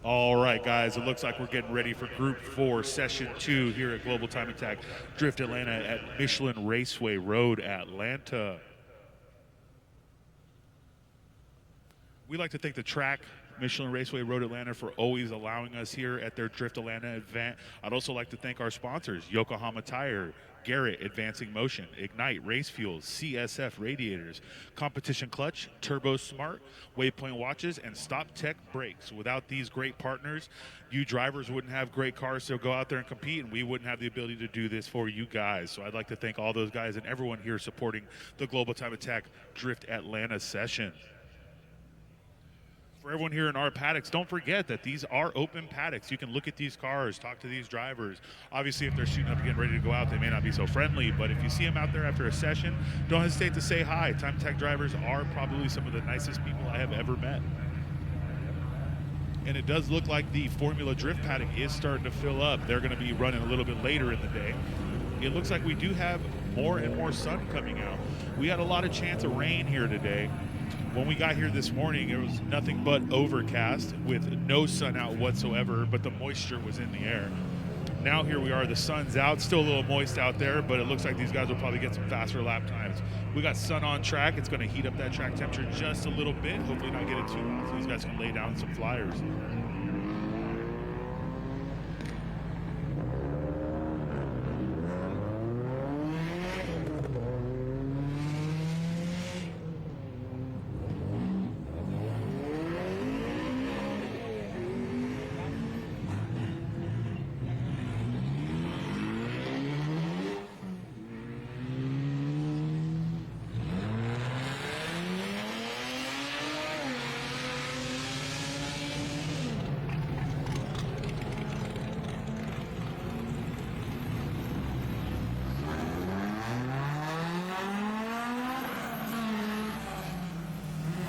All right, guys, it looks like we're getting ready for Group 4, Session 2 here at Global Time Attack Drift Atlanta at Michelin Raceway Road, Atlanta. We'd like to thank the track, Michelin Raceway Road Atlanta, for always allowing us here at their Drift Atlanta event. I'd also like to thank our sponsors, Yokohama Tire, Garrett Advancing Motion, Ignite Race Fuels, CSF Radiators, Competition Clutch, Turbo Smart, Waypoint Watches, and Stop Tech Brakes. Without these great partners, you drivers wouldn't have great cars to go out there and compete, and we wouldn't have the ability to do this for you guys. So I'd like to thank all those guys and everyone here supporting the Global Time Attack Drift Atlanta session. For everyone here in our paddocks, don't forget that these are open paddocks. You can look at these cars, talk to these drivers. Obviously, if they're shooting up and getting ready to go out, they may not be so friendly, but if you see them out there after a session, don't hesitate to say hi. Time Tech drivers are probably some of the nicest people I have ever met. And it does look like the Formula Drift paddock is starting to fill up. They're going to be running a little bit later in the day. It looks like we do have more and more sun coming out. We had a lot of chance of rain here today. When we got here this morning, it was nothing but overcast with no sun out whatsoever, but the moisture was in the air. Now here we are, the sun's out, still a little moist out there, but it looks like these guys will probably get some faster lap times. We got sun on track. It's going to heat up that track temperature just a little bit, hopefully not get it too hot, so these guys can lay down some flyers.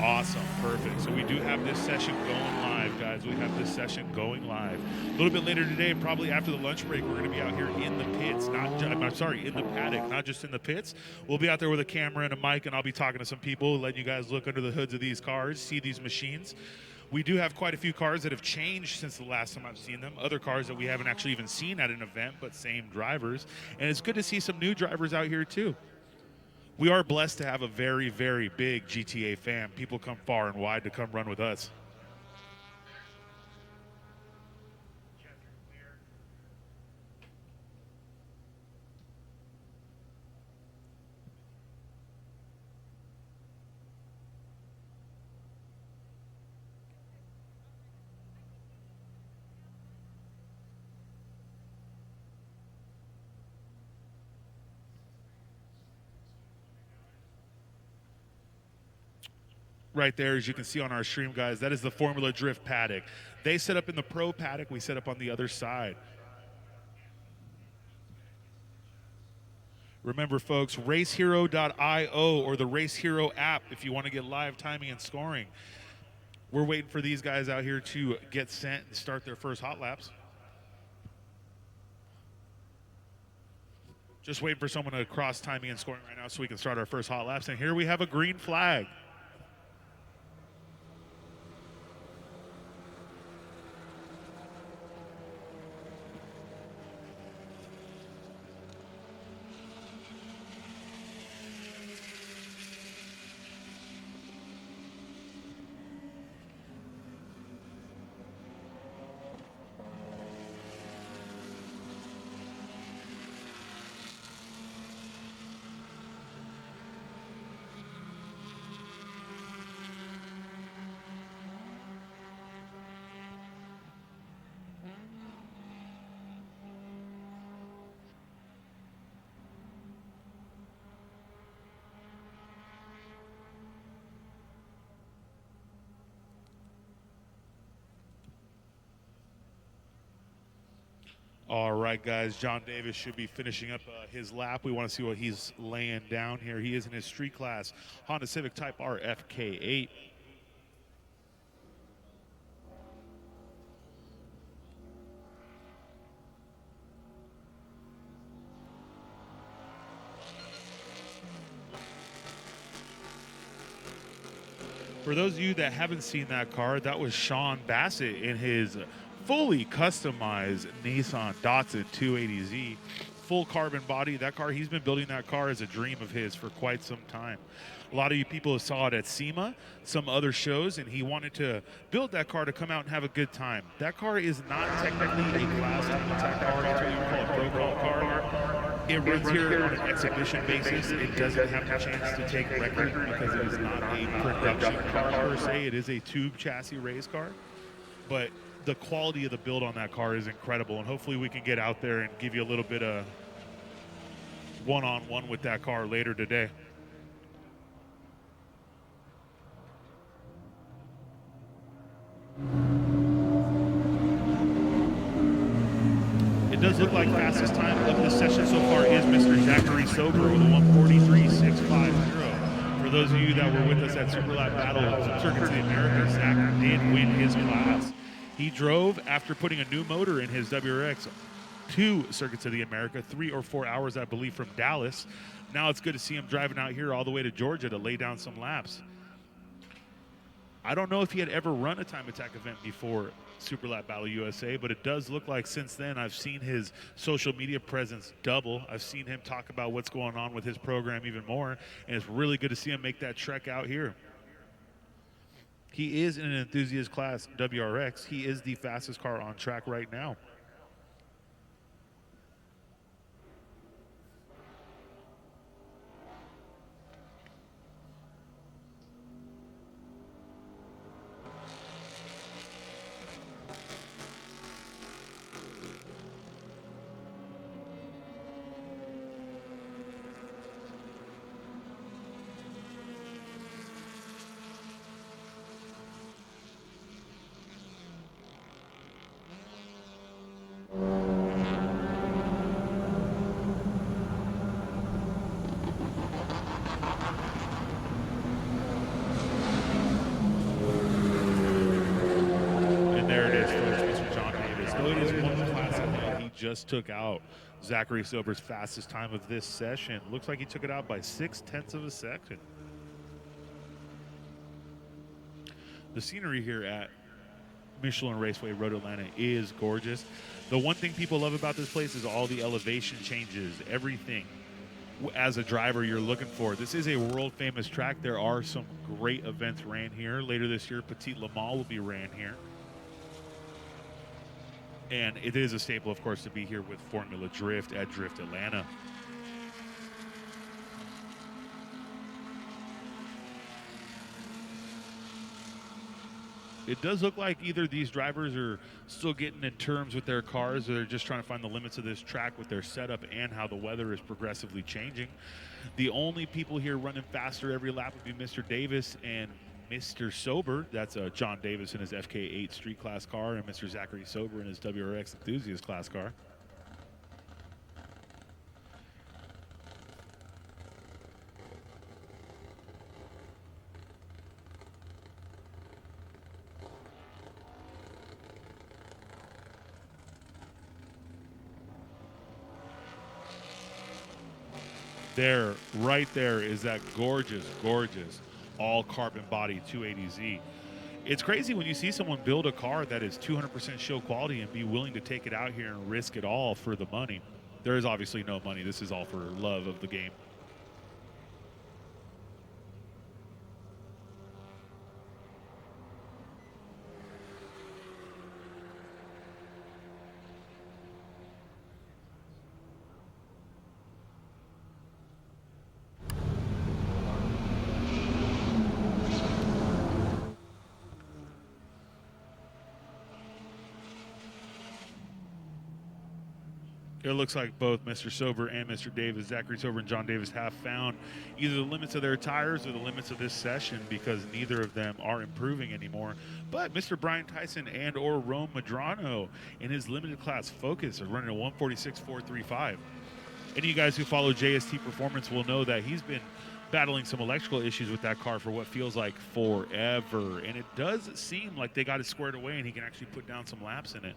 Awesome, perfect. So we do have this session going live, guys. We have this session going live. A little bit later today, probably after the lunch break, we're going to be out here in the pits, in the paddock, not just in the pits. We'll be out there with a camera and a mic, and I'll be talking to some people, letting you guys look under the hoods of these cars, see these machines. We do have quite a few cars that have changed since the last time I've seen them. Other cars that we haven't actually even seen at an event, but same drivers. And it's good to see some new drivers out here, too. We are blessed to have a very, very big GTA fan. People come far and wide to come run with us. Right there, as you can see on our stream, guys, that is the Formula Drift paddock. They set up in the Pro paddock. We set up on the other side. Remember, folks, racehero.io or the Race Hero app if you want to get live timing and scoring. We're waiting for these guys out here to get sent and start their first hot laps. Just waiting for someone to cross timing and scoring right now so we can start our first hot laps. And here we have a green flag. All right, guys, John Davis should be finishing up his lap. We want to see what he's laying down here. He is in his street class Honda Civic Type R FK8. For those of you that haven't seen that car, that was Sean Bassett in his fully customized Nissan Datsun 280Z. Full carbon body. That car, he's been building that car as a dream of his for quite some time. A lot of you people saw it at SEMA, some other shows, and he wanted to build that car to come out and have a good time. That car is not technically a Class 2 attack car. It's what you would call a pro car. It runs here on an exhibition basis. It doesn't have the chance to take record because it is not a production car per se. It is a tube chassis race car. But the quality of the build on that car is incredible, and hopefully we can get out there and give you a little bit of one-on-one with that car later today. It does look like fastest time of this session so far is Mr. Zachary Sober with a 1:43.650. For those of you that were with us at Super Lap Battle Circuits of the Americas, Zach did win his class. He drove after putting a new motor in his WRX to Circuits of the America, 3 or 4 hours, I believe, from Dallas. Now it's good to see him driving out here all the way to Georgia to lay down some laps. I don't know if he had ever run a time attack event before Super Lap Battle USA, but it does look like since then I've seen his social media presence double. I've seen him talk about what's going on with his program even more, and it's really good to see him make that trek out here. He is in an enthusiast class WRX. He is the fastest car on track right now. Just took out Zachary Sober's fastest time of this session. Looks like he took it out by 0.6 of a second. The scenery here at Michelin Raceway Road Atlanta is gorgeous. The one thing people love about this place is all the elevation changes, everything as a driver you're looking for. This is a world famous track. There are some great events ran here. Later this year, Petit Le Mans will be ran here. And it is a staple, of course, to be here with Formula Drift at Drift Atlanta. It does look like either these drivers are still getting in terms with their cars, or they're just trying to find the limits of this track with their setup and how the weather is progressively changing. The only people here running faster every lap would be Mr. Davis and Mr. Sober. That's John Davis in his FK8 Street Class car, and Mr. Zachary Sober in his WRX Enthusiast Class car. There, right there is that gorgeous, gorgeous all carbon body 280Z. It's crazy when you see someone build a car that is 200% show quality and be willing to take it out here and risk it all for the money. There is obviously no money. This is all for love of the game. It looks like both Mr. Sober and Mr. Davis, Zachary Sober and John Davis, have found either the limits of their tires or the limits of this session, because neither of them are improving anymore. But Mr. Brian Tyson and or Rome Madrano in his limited class Focus are running a 146.435. Any of you guys who follow JST Performance will know that he's been battling some electrical issues with that car for what feels like forever. And it does seem like they got it squared away and he can actually put down some laps in it.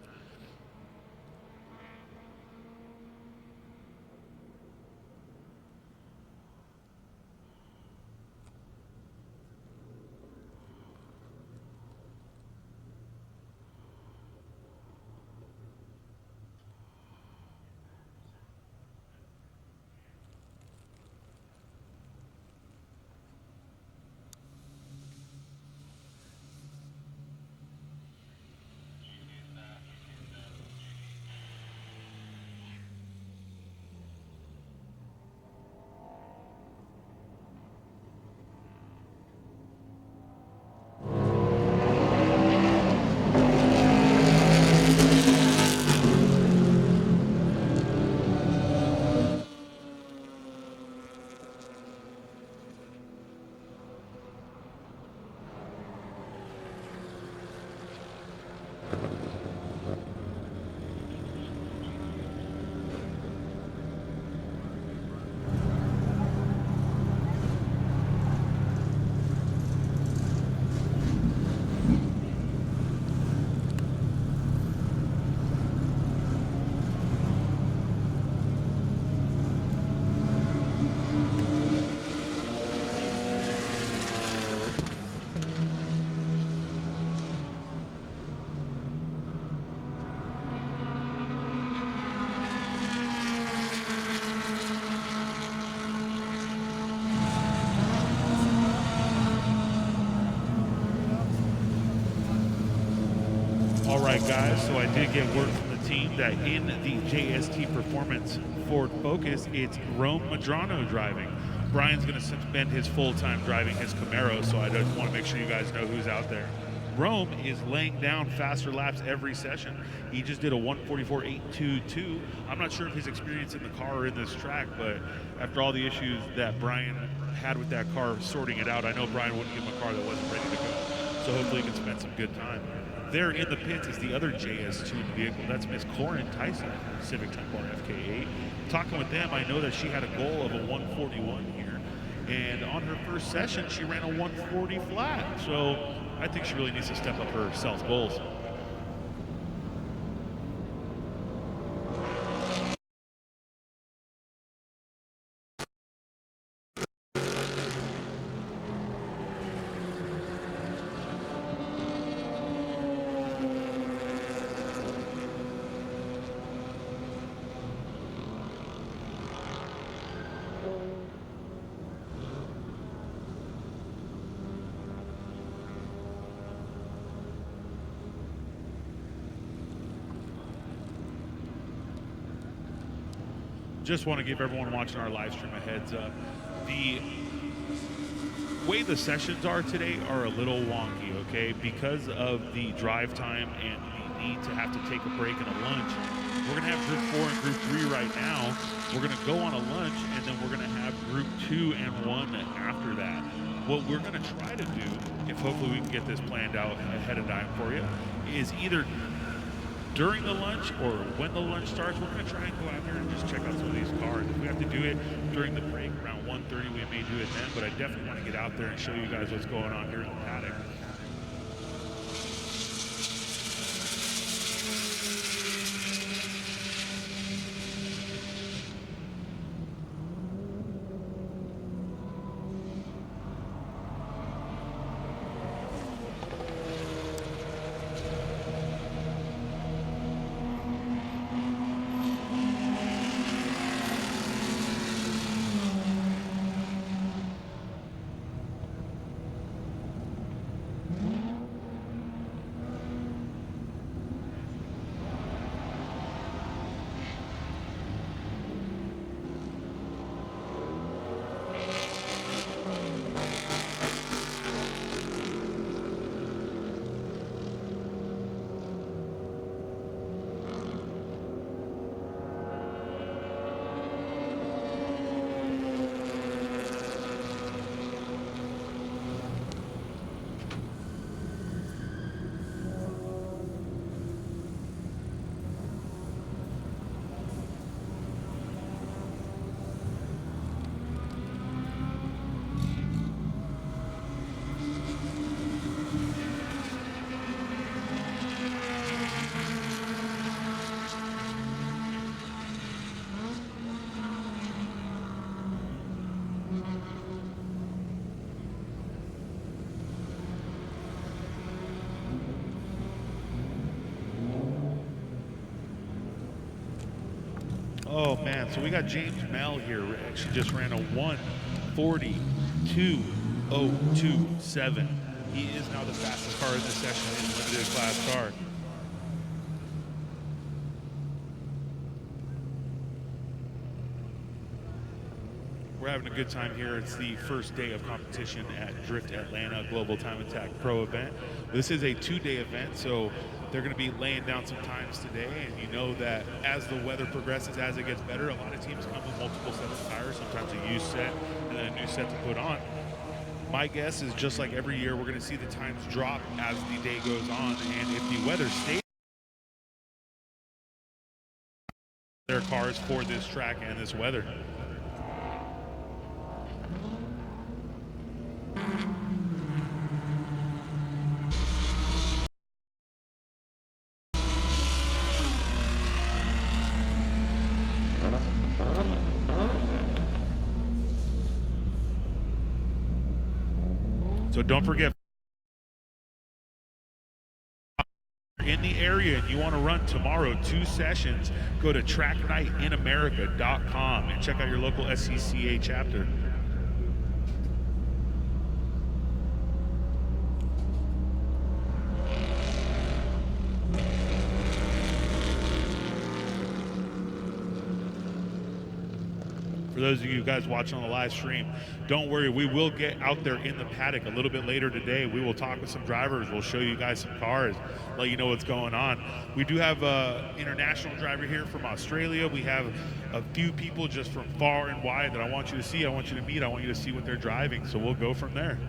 All right, guys, so I did get word from the team that in the JST Performance Ford Focus, it's Rome Madrano driving. Brian's going to spend his full time driving his Camaro, so I just want to make sure you guys know who's out there. Rome is laying down faster laps every session. He just did a 144.822. I'm not sure if his experience in the car or in this track, but after all the issues that Brian had with that car sorting it out, I know Brian wouldn't give him a car that wasn't ready to go. So hopefully he can spend some good time. There in the pits is the other JS2 vehicle. That's Miss Corin Tyson, Civic Type R FK8. Talking with them, I know that she had a goal of a 141 here. And on her first session, she ran a 140 flat. So I think she really needs to step up her self goals. Just want to give everyone watching our live stream a heads up. The way the sessions are today are a little wonky, okay? Because of the drive time and the need to have to take a break and a lunch, we're going to have Group 4 and Group 3 right now. We're going to go on a lunch, and then we're going to have Group 2 and 1 after that. What we're going to try to do, if hopefully we can get this planned out ahead of time for you, is either during the lunch or when the lunch starts, we're going to try and go out here and just check out some of these cars. If we have to do it during the break around 1:30, we may do it then, but I definitely want to get out there and show you guys what's going on here in the paddock. Oh man, so we got James Mell here. Actually just ran a 1:42.027. He is now the fastest car in this session in limited class car. We're having a good time here. It's the first day of competition at Drift Atlanta Global Time Attack Pro event. This is a 2-day event, so they're going to be laying down some times today, and you know that as the weather progresses, as it gets better, a lot of teams come with multiple sets of tires, sometimes a used set and then a new set to put on. My guess is just like every year, we're going to see the times drop as the day goes on, and if the weather stays their cars for this track and this weather. So don't forget, in the area and you want to run tomorrow 2 sessions, go to tracknightinamerica.com and check out your local SCCA chapter. For those of you guys watching on the live stream, don't worry, we will get out there in the paddock a little bit later today. We will talk with some drivers. We'll show you guys some cars, let you know what's going on. We do have an international driver here from Australia. We have a few people just from far and wide that I want you to see, I want you to meet, I want you to see what they're driving. So we'll go from there.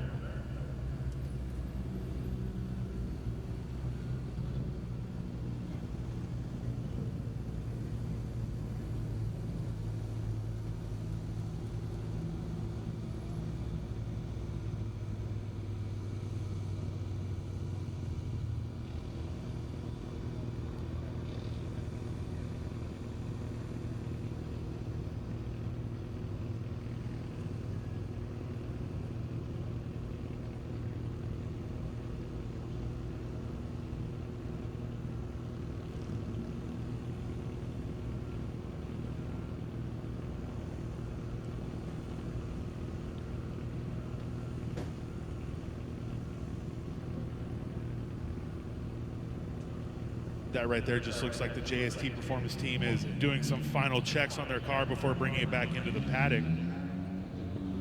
That right there just looks like the JST Performance team is doing some final checks on their car before bringing it back into the paddock.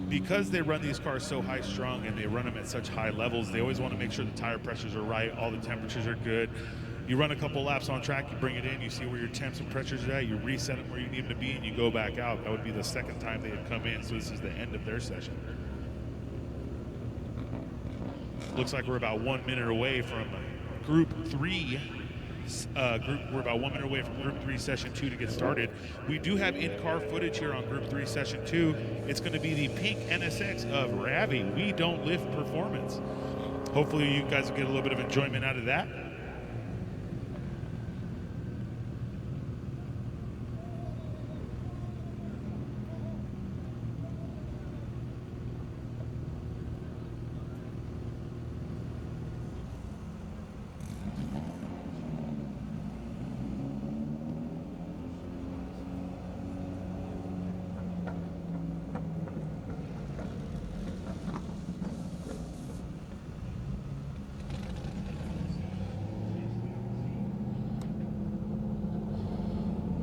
Because they run these cars so high strung and they run them at such high levels, they always want to make sure the tire pressures are right, all the temperatures are good. You run a couple laps on track, you bring it in, you see where your temps and pressures are at, you reset them where you need them to be, and you go back out. That would be the second time they had come in, so this is the end of their session. Looks like we're about 1 minute away from Group 3. We're about 1 minute away from Group 3 Session 2 to get started. We do have in-car footage here on Group 3 Session 2. It's going to be the pink NSX of Ravi. We Don't Lift Performance. Hopefully you guys will get a little bit of enjoyment out of that.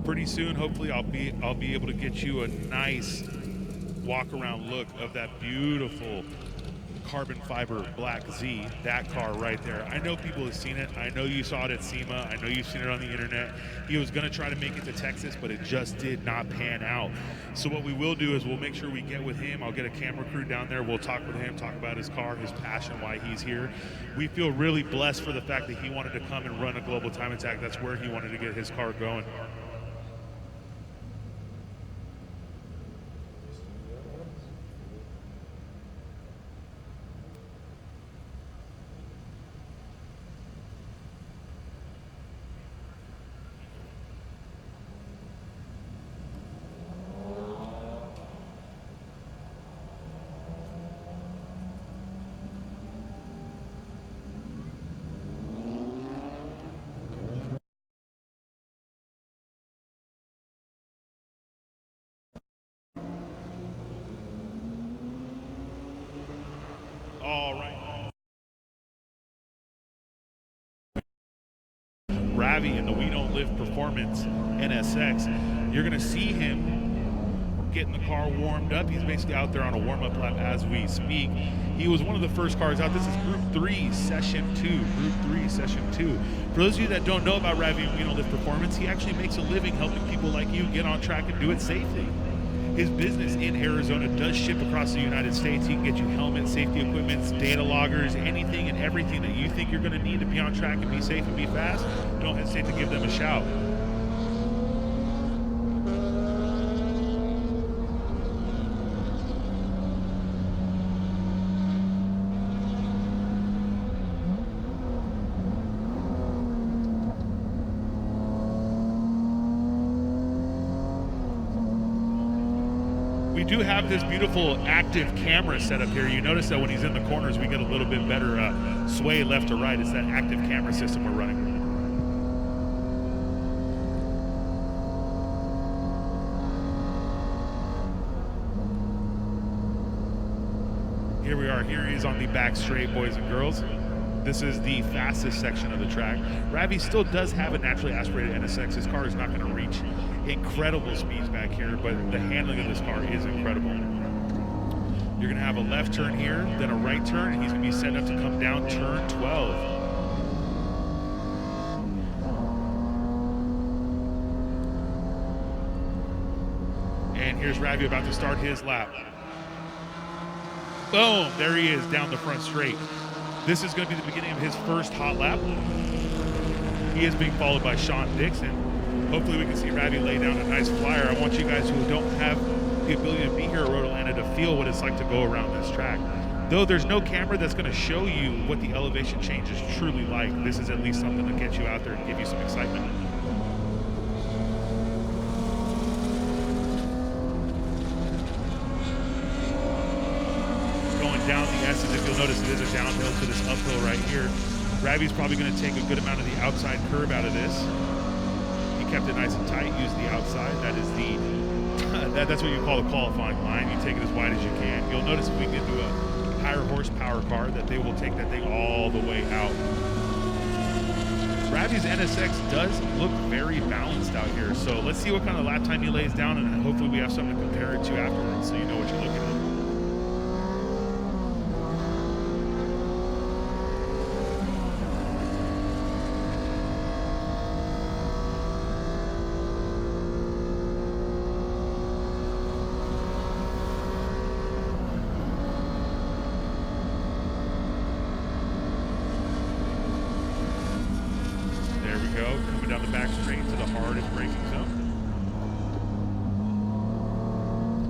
Pretty soon, hopefully, I'll be able to get you a nice walk-around look of that beautiful carbon fiber black Z, that car right there. I know people have seen it. I know you saw it at SEMA. I know you've seen it on the internet. He was going to try to make it to Texas, but it just did not pan out. So what we will do is we'll make sure we get with him. I'll get a camera crew down there. We'll talk with him, talk about his car, his passion, why he's here. We feel really blessed for the fact that he wanted to come and run a global time attack. That's where he wanted to get his car going. All right. Ravi in the We Don't Lift Performance NSX. You're going to see him getting the car warmed up. He's basically out there on a warm-up lap as we speak. He was one of the first cars out. This is Group 3, Session 2. Group 3, Session 2. For those of you that don't know about Ravi and We Don't Lift Performance, he actually makes a living helping people like you get on track and do it safely. His business in Arizona does ship across the United States. He can get you helmets, safety equipment, data loggers, anything and everything that you think you're going to need to be on track and be safe and be fast. Don't hesitate to give them a shout. We do have this beautiful active camera set up here. You notice that when he's in the corners, we get a little bit better sway left to right. It's that active camera system we're running. Here we are. Here he is on the back straight, boys and girls. This is the fastest section of the track. Ravi still does have a naturally aspirated NSX. His car is not going to reach incredible speeds back here, but the handling of this car is incredible. You're going to have a left turn here, then a right turn, and he's going to be set up to come down turn 12. And here's Ravi about to start his lap. Boom, there he is down the front straight. This is going to be the beginning of his first hot lap. He is being followed by Sean Dixon. Hopefully we can see Ravi lay down a nice flyer. I want you guys who don't have the ability to be here at Road Atlanta to feel what it's like to go around this track. Though there's no camera that's going to show you what the elevation change is truly like, this is at least something to get you out there and give you some excitement. Going down the S's, if you'll notice, it is a downhill to this uphill right here. Ravi's probably going to take a good amount of the outside curve out of this. He kept it nice and tight, used the outside. That is the that's what you call the qualifying line. You take it as wide as you can. You'll notice if we get to a higher horsepower car that they will take that thing all the way out. Ravi's NSX does look very balanced out here. So let's see what kind of lap time he lays down, and hopefully we have something to compare it to afterwards so you know what you're looking at. Coming down the back straight to the hardest braking zone.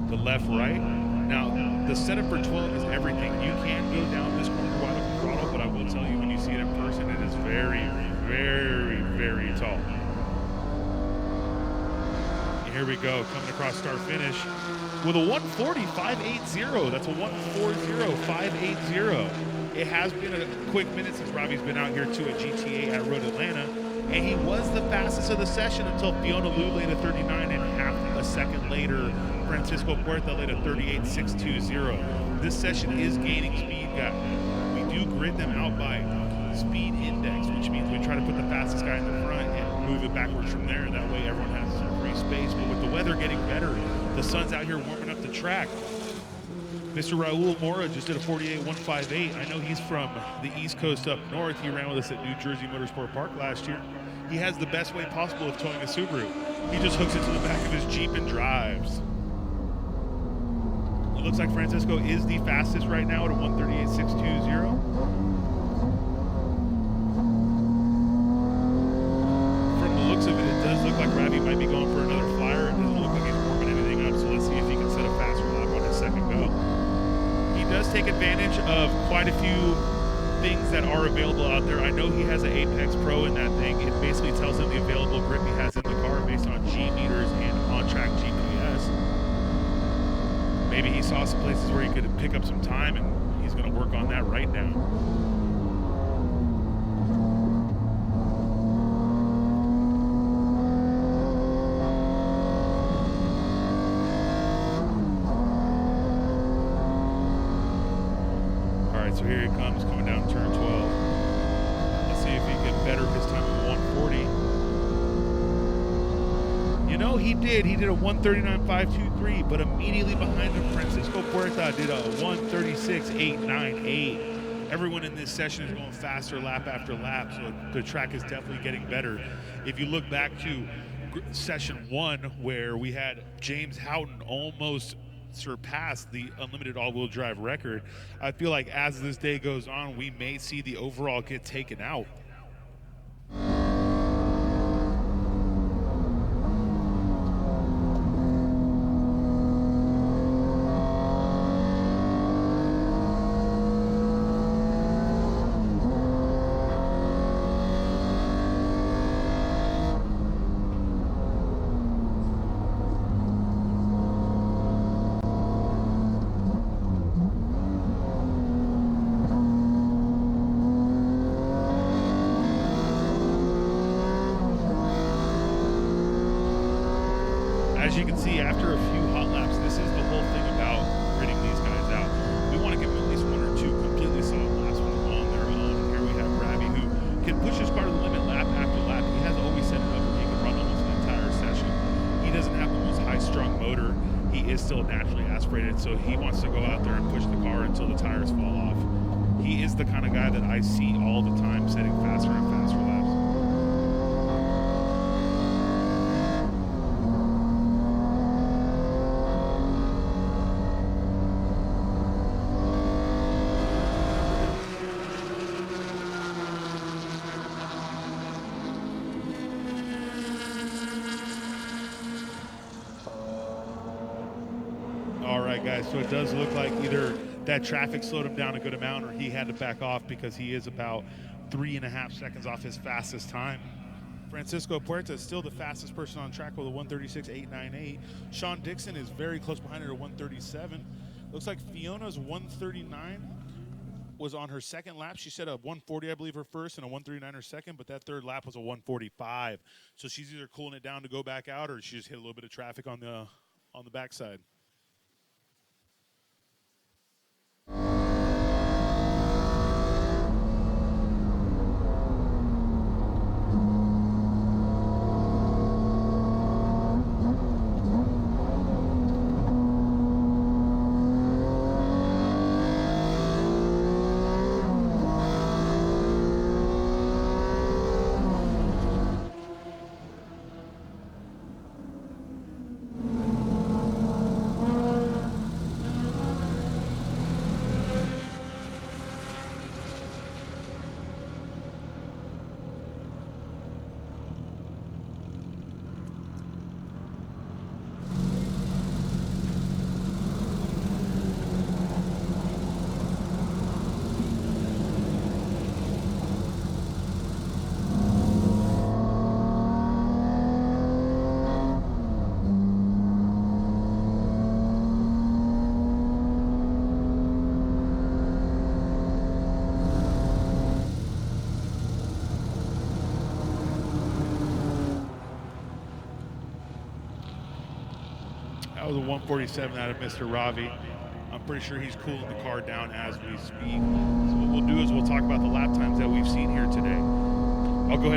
The left, right. Now, the setup for 12 is everything. You can go down this corner wide open throttle, but I will tell you when you see it in person, it is very, very, very tall. And here we go, coming across start finish with a 140.580. That's a 140.580. It has been a quick minute since Ravi's been out here to a GTA at Road Atlanta. And he was the fastest of the session until Fiona Liu laid a 39 and half a second later. Francisco Puerta laid a 38.620. This session is gaining speed, guys. We do grid them out by speed index, which means we try to put the fastest guy in the front and move it backwards from there. That way everyone has some free space. But with the weather getting better, the sun's out here warming up the track. Mr. Raul Mora just did a 48.158. I know he's from the East Coast up north. He ran with us at New Jersey Motorsport Park last year. He has the best way possible of towing a Subaru. He just hooks it to the back of his Jeep and drives. It looks like Francisco is the fastest right now at a 138.620. From the looks of it, it does look like Ravi might be going for another flyer. It doesn't look like he's warming anything up, so let's see if he can set a faster lap on his second go. He does take advantage of quite a few things that are available out there. I know he has an Apex Pro in that thing. It basically tells him the available grip he has in the car based on G meters and on-track GPS. Maybe he saw some places where he could pick up some time, and he's going to work on that right now. So here he comes, coming down turn 12. Let's see if he can better his time of 140. You know, he did. He did a 139.523, but immediately behind him, Francisco Puerta did a 136.898. Everyone in this session is going faster lap after lap, so the track is definitely getting better. If you look back to session 1, where we had James Houghton almost surpass the unlimited all-wheel drive record, I feel like as this day goes on, we may see the overall get taken out. right? So he wants to go out there and push the car until the tires fall off. He is the kind of guy that I see all the time setting faster and faster laps. All right, guys, so it does look like either that traffic slowed him down a good amount or he had to back off because he is about 3.5 seconds off his fastest time. Francisco Puerta is still the fastest person on track with a 136.898. Sean Dixon is very close behind her at 137. Looks like Fiona's 139 was on her second lap. She said a 140, I believe, her first, and a 139 her second, but that third lap was a 145. So she's either cooling it down to go back out or she just hit a little bit of traffic on the backside. That was a 147 out of Mr. Ravi. I'm pretty sure he's cooling the car down as we speak. So what we'll do is we'll talk about the lap times that we've seen here today. I'll go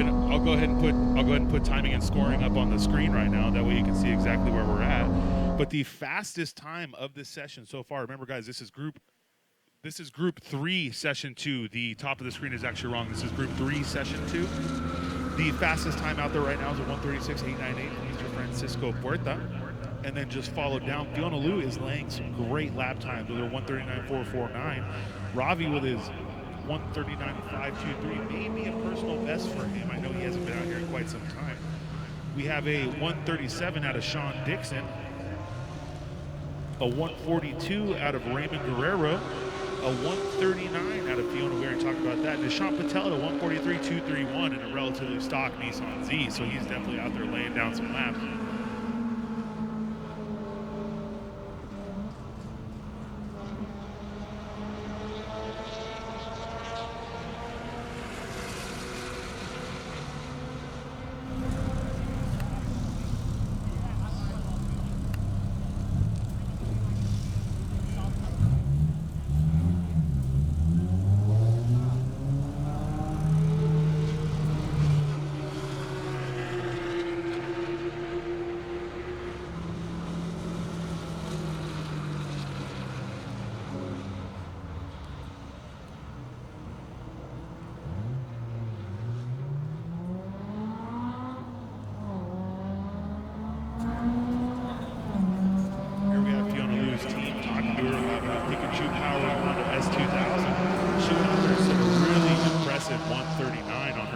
ahead and put timing and scoring up on the screen right now. That way you can see exactly where we're at. But the fastest time of this session so far, remember guys, this is group 3, session 2. The top of the screen is actually wrong. This is group 3, session 2. The fastest time out there right now is a 136.898 from Mr. Francisco Puerta. And then just followed down, Fiona Liu is laying some great lap times with her 139.449. Ravi with his 139.523, maybe a personal best for him. I know he hasn't been out here in quite some time. We have a 137 out of Sean Dixon, a 142 out of Raymond Guerrero, a 139 out of Fiona. We already talked about that. Nishant Patel at a 143.231 in a relatively stock Nissan Z, so he's definitely out there laying down some laps.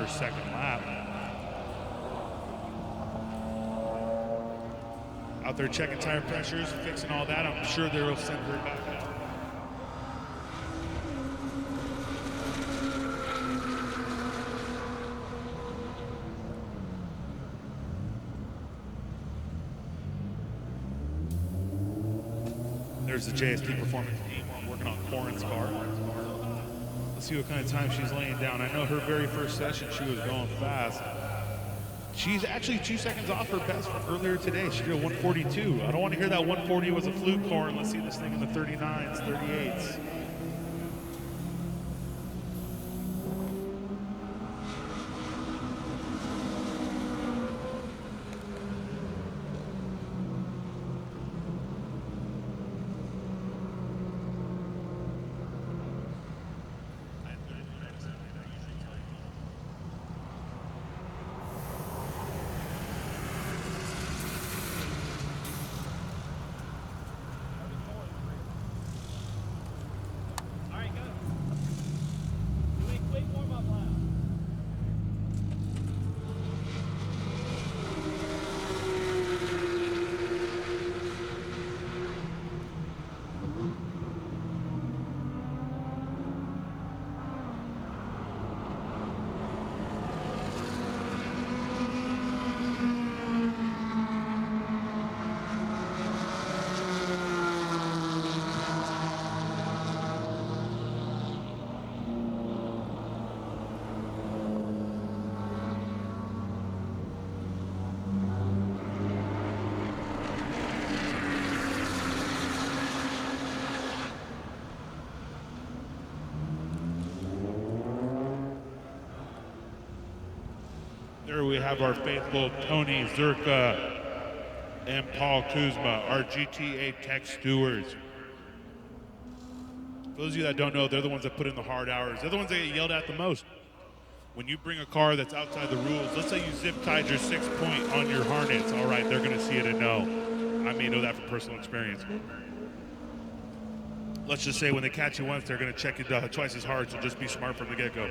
Second lap. Out there checking tire pressures, fixing all that. I'm sure they'll send her back out. There's the JSP Performance team working on Corin's car. Let's see what kind of time she's laying down. I know her very first session, she was going fast. She's actually 2 seconds off her best from earlier today. She did a 142. I don't want to hear that 140 was a fluke, Corin. Let's see this thing in the 39s, 38s. sir, we have our faithful Tony Zerka and Paul Kuzma, our GTA Tech stewards. For those of you that don't know, they're the ones that put in the hard hours. They're the ones that get yelled at the most. When you bring a car that's outside the rules, let's say you zip tied your 6-point on your harness, all right, they're going to see it and know. I may know that from personal experience. Let's just say when they catch you once, they're going to check it twice as hard, so just be smart from the get-go.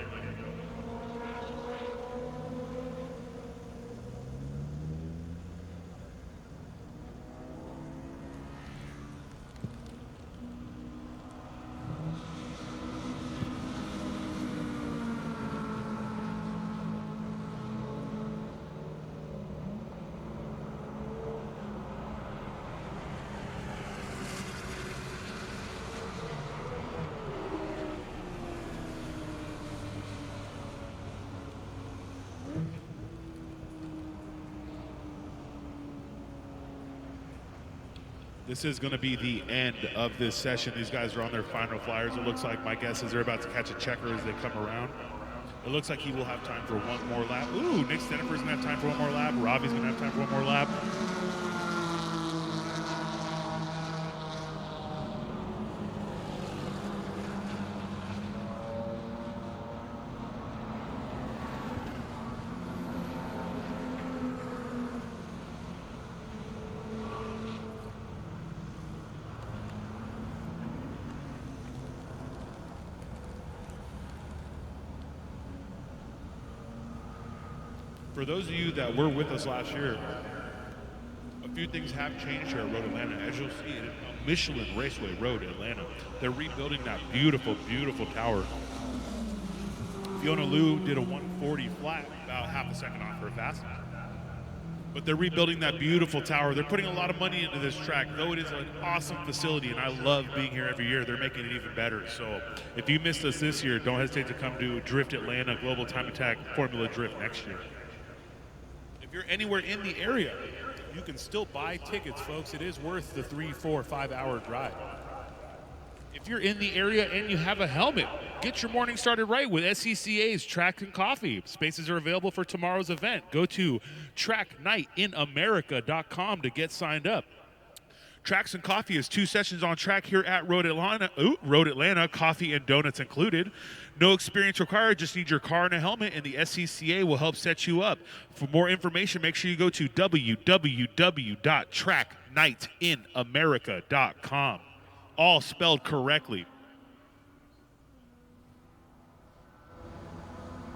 This is going to be the end of this session. These guys are on their final flyers. It looks like, my guess is they're about to catch a checker as they come around. It looks like he will have time for one more lap. Ooh, Nick Stennifer's going to have time for one more lap. Robbie's going to have time for one more lap. For those of you that were with us last year, a few things have changed here at Road Atlanta. As you'll see, it is Michelin Raceway Road, Atlanta. They're rebuilding that beautiful, beautiful tower. Fiona Liu did a 140 flat, about half a second off her fast. But they're rebuilding that beautiful tower. They're putting a lot of money into this track, though it is an awesome facility, and I love being here every year. They're making it even better. So if you missed us this year, don't hesitate to come to Drift Atlanta Global Time Attack Formula Drift next year. If you're anywhere in the area, you can still buy tickets, folks. It is worth the 3, 4, 5 hour drive. If you're in the area and you have a helmet, get your morning started right with SCCA's Track and Coffee. Spaces are available for tomorrow's event. Go to tracknightinamerica.com to get signed up. Tracks and Coffee is 2 sessions on track here at Road Atlanta, coffee and donuts included. No experience required, just need your car and a helmet, and the SCCA will help set you up. For more information, make sure you go to www.tracknightinamerica.com. All spelled correctly.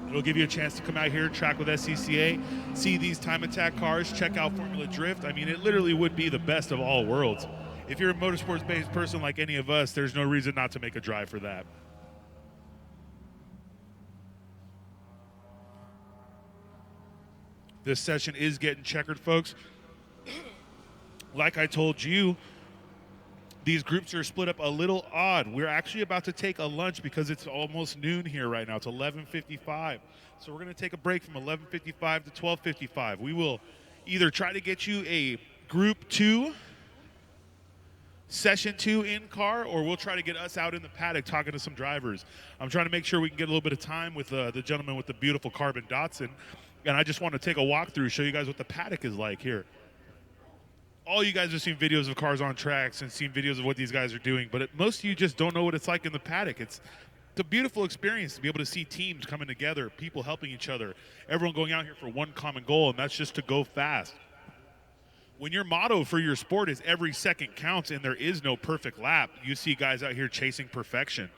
It'll give you a chance to come out here, track with SCCA, see these time attack cars, check out Formula Drift. I mean, it literally would be the best of all worlds. If you're a motorsports-based person like any of us, there's no reason not to make a drive for that. This session is getting checkered, folks. Like I told you, these groups are split up a little odd. We're actually about to take a lunch because it's almost noon here right now. It's 11:55. So we're going to take a break from 11:55 to 12:55. We will either try to get you a group 2, session 2 in car, or we'll try to get us out in the paddock talking to some drivers. I'm trying to make sure we can get a little bit of time with the gentleman with the beautiful carbon Datsun. And I just want to take a walkthrough, show you guys what the paddock is like here. All you guys have seen videos of cars on tracks and seen videos of what these guys are doing, but most of you just don't know what it's like in the paddock. It's a beautiful experience to be able to see teams coming together, people helping each other, everyone going out here for one common goal, and that's just to go fast. When your motto for your sport is every second counts and there is no perfect lap, you see guys out here chasing perfection.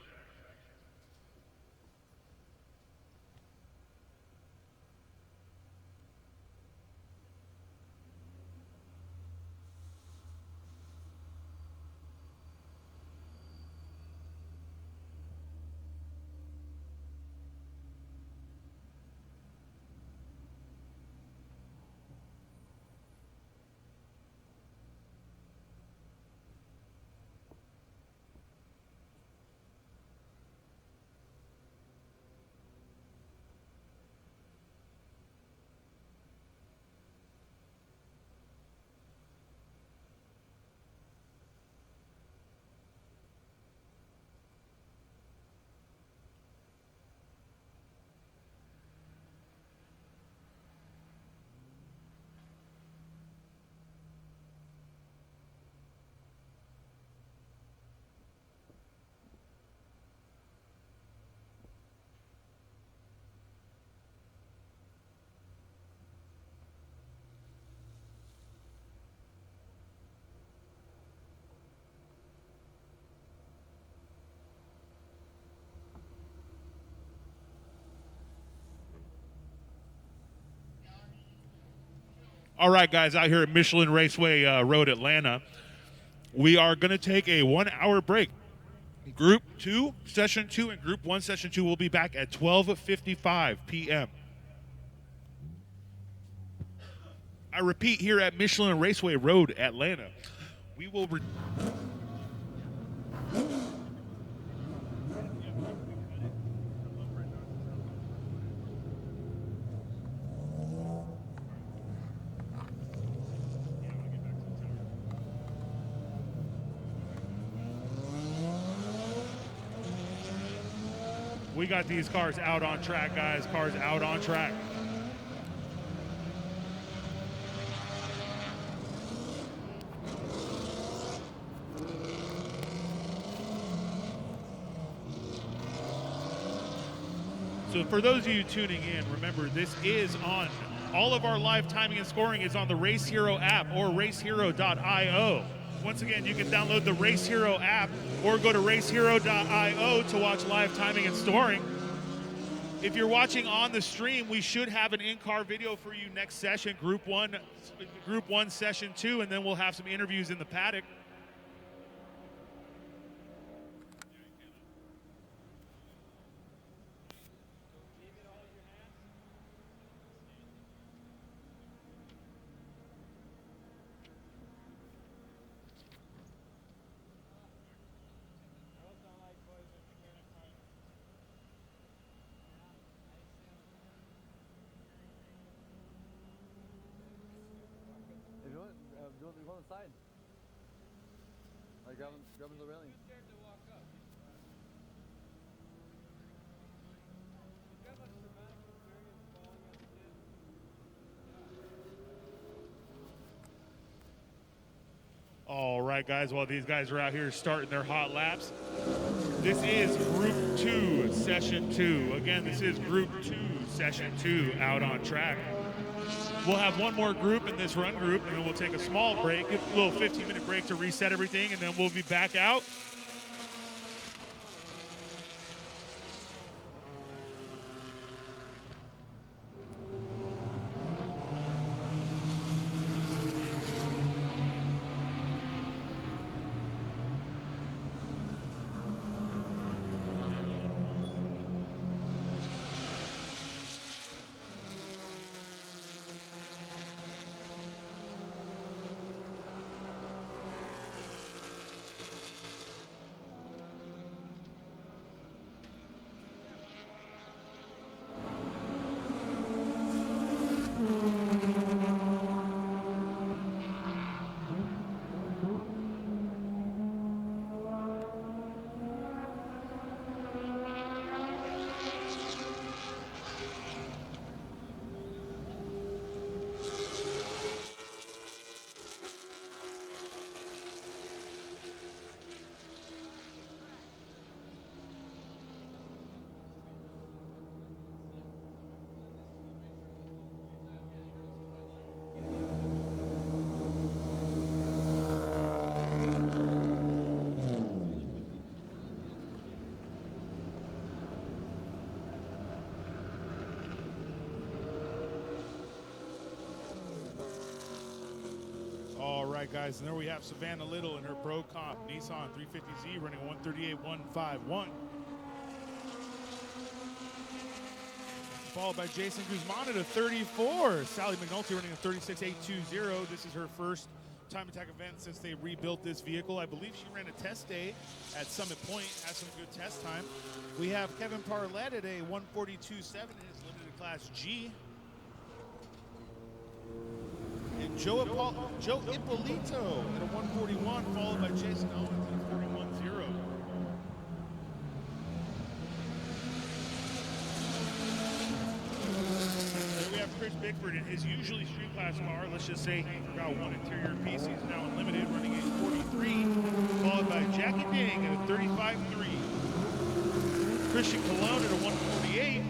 All right, guys, out here at Michelin Raceway Road, Atlanta, we are going to take a 1-hour break. Group 2, Session 2, and Group 1, Session 2 will be back at 12:55 p.m. I repeat, here at Michelin Raceway Road, Atlanta, we will... We got these cars out on track, guys. Cars out on track. So for those of you tuning in, remember this is on, all of our live timing and scoring is on the Race Hero app or racehero.io. Once again, you can download the Race Hero app or go to racehero.io to watch live timing and scoring. If you're watching on the stream, we should have an in-car video for you next session, Group 1, Session 2, and then we'll have some interviews in the paddock. Go on the side. Like grabbing the railing. All right, guys, while these guys are out here starting their hot laps, this is Group 2, Session 2. Again, this is Group 2, Session 2 out on track. We'll have one more group in this run group, and then we'll take a small break, a little 15-minute break to reset everything, and then we'll be back out. All right, guys, and there we have Savannah Little in her Pro Comp Nissan 350Z running 138.151. Followed by Jason Guzman at a 34. Sally McNulty running a 36.820. This is her first time attack event since they rebuilt this vehicle. I believe she ran a test day at Summit Point, had some good test time. We have Kevin Parlett at a 142.7 in his limited class G. And Joe Ippolito at a 141, followed by Jason Owens at a 41.0. Then we have Chris Bickford in his usually street class car. Let's just say he forgot one interior piece. He's now in limited, running a 43, followed by Jackie Ding at a 35.3. Christian Cologne at a 148.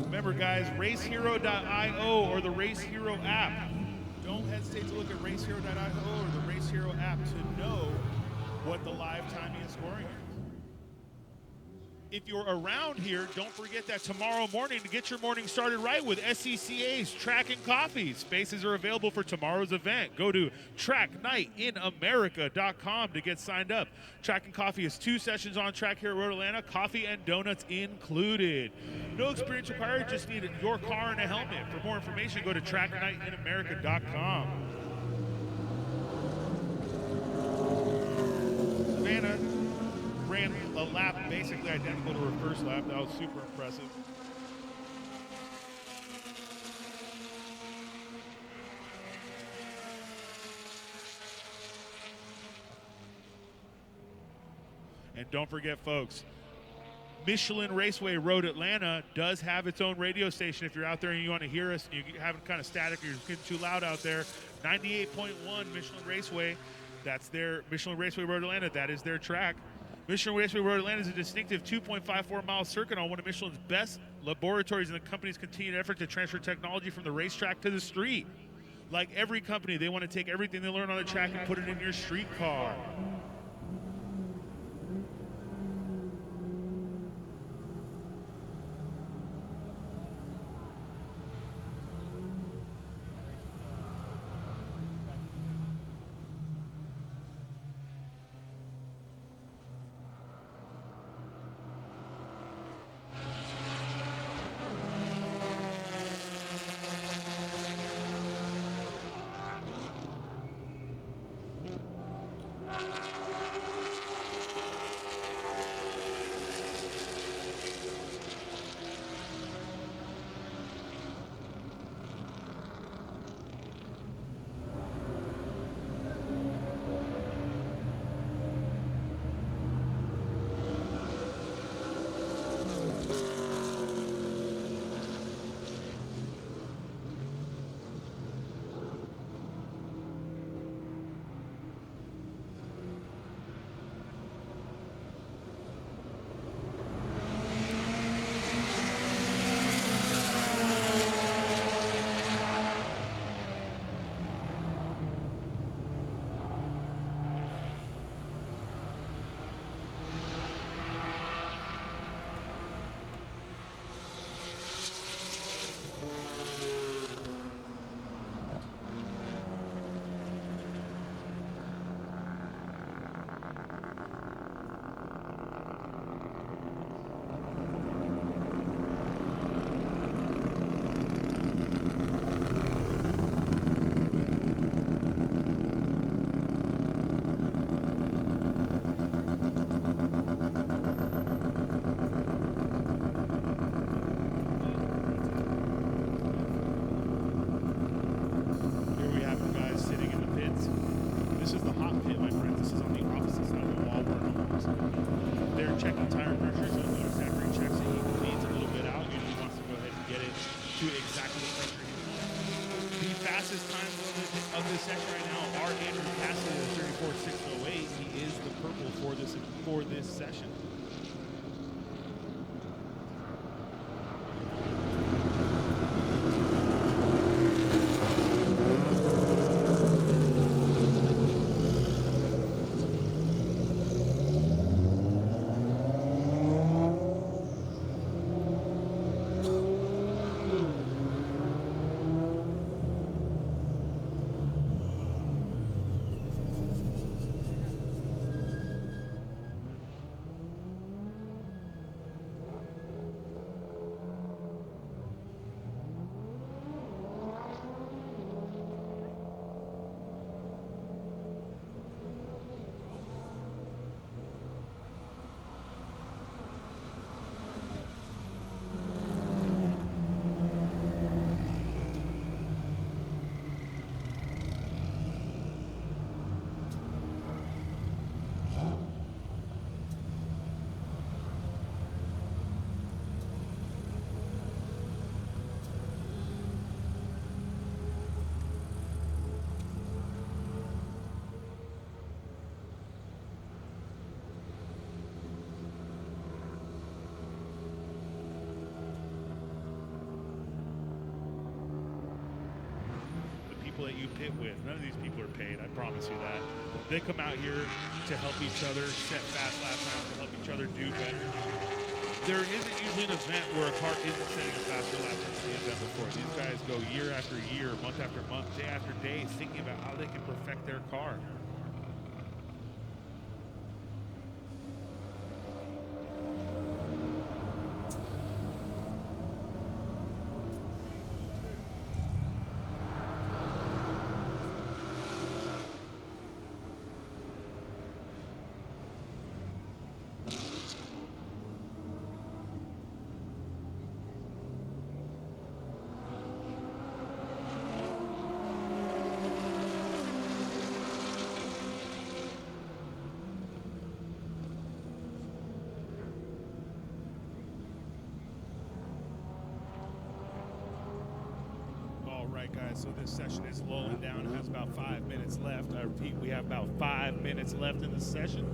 Remember, guys, racehero.io or the Race Hero app. Don't hesitate to look at racehero.io or the Race Hero app to know what the live timing and scoring is. If you're around here, don't forget that tomorrow morning to get your morning started right with SCCA's Track and Coffee. Spaces are available for tomorrow's event. Go to tracknightinamerica.com to get signed up. Track and Coffee is 2 sessions on track here at Road Atlanta, coffee and donuts included. No experience required, just need your car and a helmet. For more information, go to tracknightinamerica.com. Savannah ran a lap basically identical to her first lap. That was super impressive. And don't forget, folks, Michelin Raceway Road Atlanta does have its own radio station. If you're out there and you want to hear us and you're having kind of static or you're getting too loud out there, 98.1 Michelin Raceway. That's their Michelin Raceway Road Atlanta. That is their track. Michelin Raceway Road Atlanta is a distinctive 2.54-mile circuit on one of Michelin's best laboratories in the company's continued effort to transfer technology from the racetrack to the street. Like every company, they want to take everything they learn on the track and put it in your street car. For this session. That you pit with. None of these people are paid, I promise you that. They come out here to help each other set fast lap times, to help each other do better. there isn't usually an event where a car isn't setting a faster lap than the event before. These guys go year after year, month after month, day after day, thinking about how they can perfect their car. Guys, so this session is lulling down. It has about 5 minutes left. I repeat, we have about 5 minutes left in the session.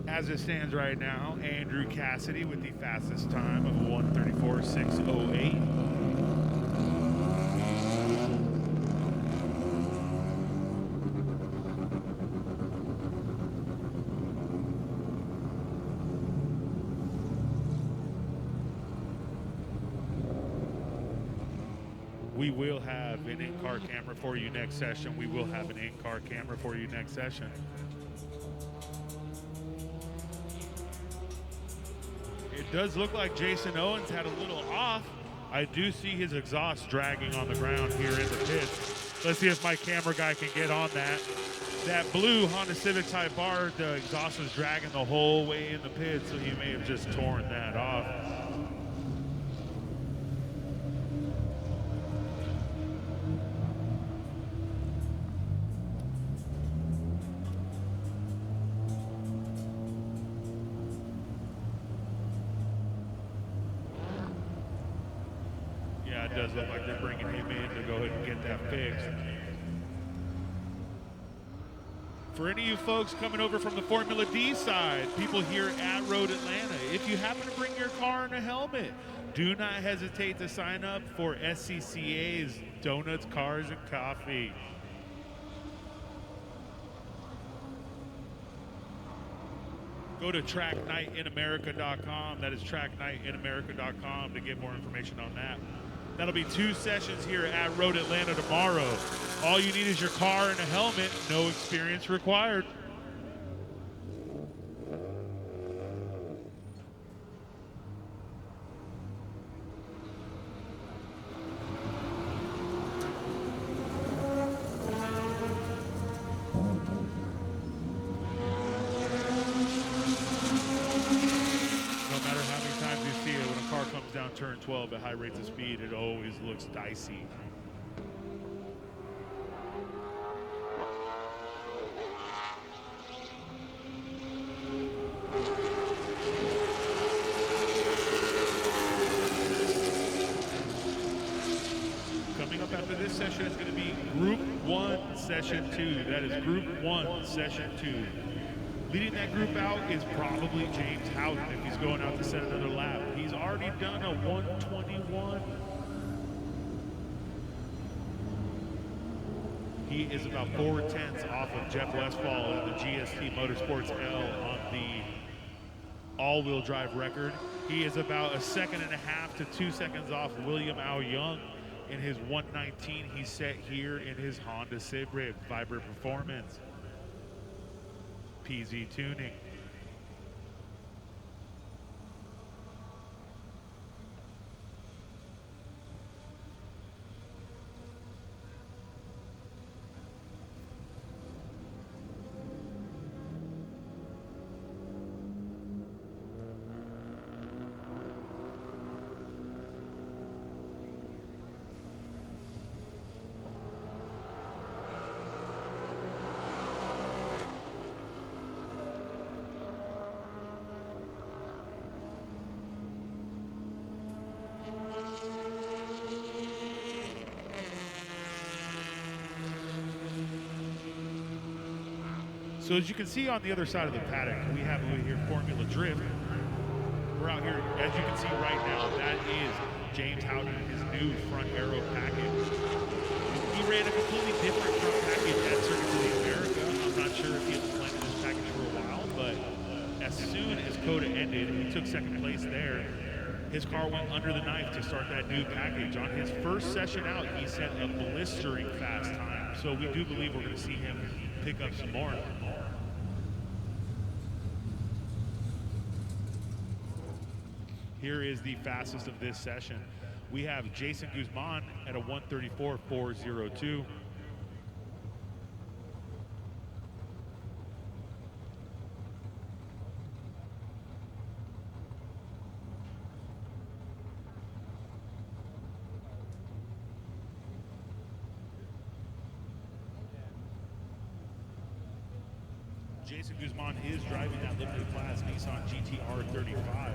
As it stands right now, Andrew Cassidy with the fastest time of 1:34.608. We will have an in-car camera for you next session. We will have an in-car camera for you next session. It does look like Jason Owens had a little off. I do see his exhaust dragging on the ground here in the pits. Let's see if my camera guy can get on that. That blue Honda Civic Type R, the exhaust was dragging the whole way in the pit, so he may have just torn that off. It does look like they're bringing him in to go ahead and get that fixed. For any of you folks coming over from the Formula D side, people here at Road Atlanta, if you happen to bring your car in a helmet, do not hesitate to sign up for SCCA's Donuts, Cars, and Coffee. Go to tracknightinamerica.com. That is tracknightinamerica.com to get more information on that. That'll be 2 sessions here at Road Atlanta tomorrow. All you need is your car and a helmet. No experience required. Turn 12 at high rates of speed, it always looks dicey. Coming up after this session is going to be Group 1, Session 2. That is Group 1, Session 2. Leading that group out is probably James Houghton if he's going out to set another lap. He's already done a 1:21. He is about 4/10 off of Jeff Westfall in the GST Motorsports L on the all-wheel drive record. He is about 1.5 to 2 seconds off William Al Young in his 1:19 he set here in his Honda Civic Vibrant Performance. PZ Tuning. So as you can see on the other side of the paddock, we have over here Formula Drift. We're out here, as you can see right now, that is James Houghton, his new front aero package. He ran a completely different front package at Circuit of the America. I'm not sure if he has planted this package for a while, but as soon ended. He took second place there. His car went under the knife to start that new package. On his first session out, he set a blistering fast time. So we do believe we're going to see him pick up some more. Here is the fastest of this session. We have Jason Guzman at a 1:34.402. Jason Guzman is driving that limited class Nissan GTR 35.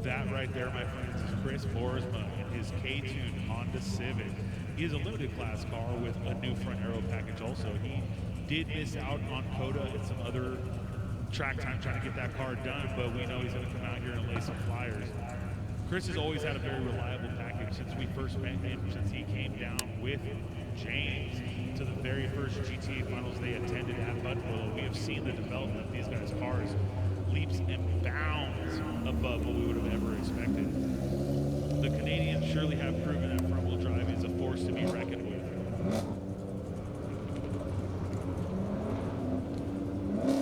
That right there, my friends, is Chris Boersma in his K-Tune Honda Civic. He is a limited class car with a new front aero package also. He did miss out on COTA and some other track time trying to get that car done, but we know he's going to come out here and lay some flyers. Chris has always had a very reliable package since we first met him, since he came down with James to the very first GTA finals they attended at Buttonwillow. We have seen the development of these guys' cars leaps and bounds above what we would have ever expected. The Canadians surely have proven that front-wheel drive is a force to be reckoned with.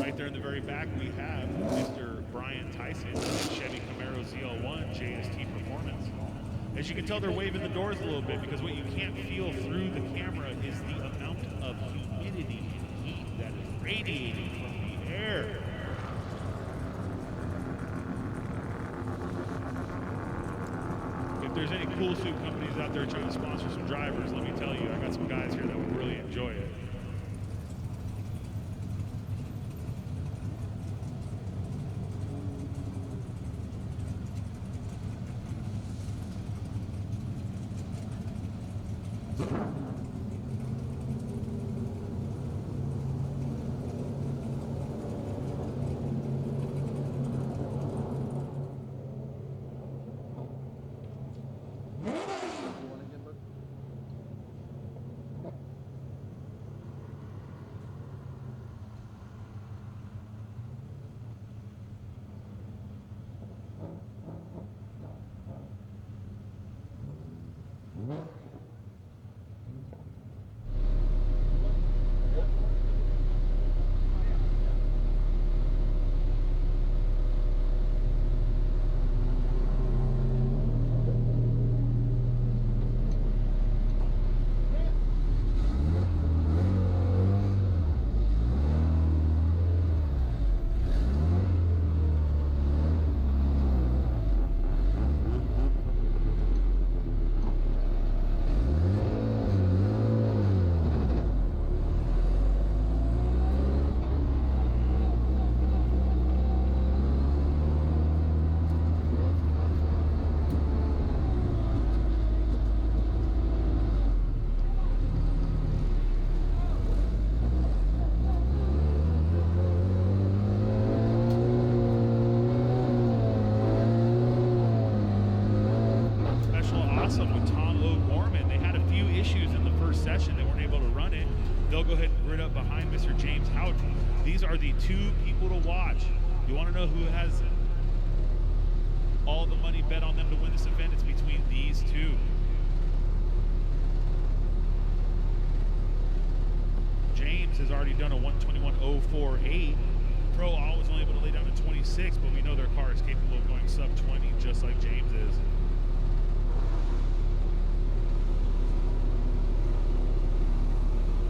Right there in the very back, we have Mr. Brian Tyson, Chevy Camaro ZL1 JST Performance. As you can tell, they're waving the doors a little bit because what you can't feel through the camera is the amount of humidity and heat that is radiating from the air. If there's any cool suit companies out there trying to sponsor some drivers, let me tell you, I got some guys here that would really enjoy it. Two people to watch. You want to know who has all the money bet on them to win this event? It's between these two. James has already done a 1:21.048. Pro was only able to lay down a 26, but we know their car is capable of going sub 20 just like James is.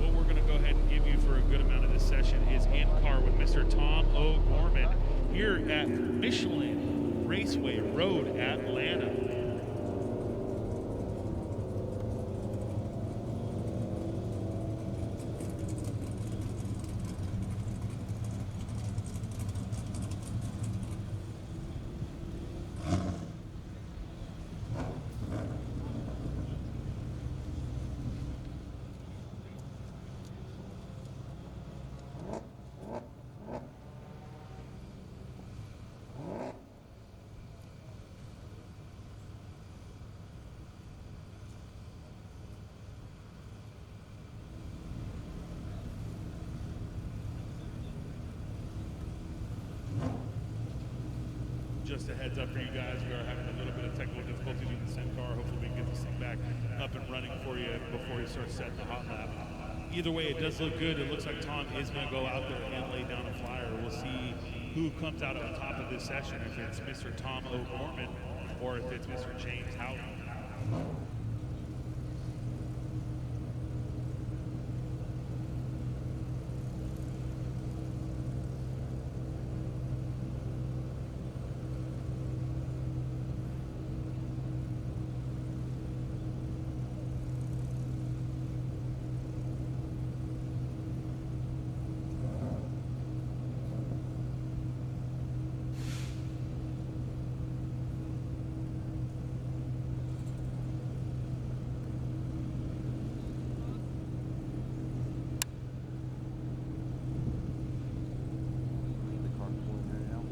What we're going to go ahead and give you for a good amount of this session is in car with Mr. Tom O'Gorman here at Michelin Raceway Road, Atlanta. just a heads up for you guys, we are having a little bit of technical difficulties with the sim car. Hopefully we can get this thing back up and running for you before you start setting the hot lap. Either way, it does look good. It looks like Tom is going to go out there and lay down a flyer. We'll see who comes out on top of this session, if it's Mr. Tom O'Gorman or if it's Mr. James Houghton. The car's pulling there now.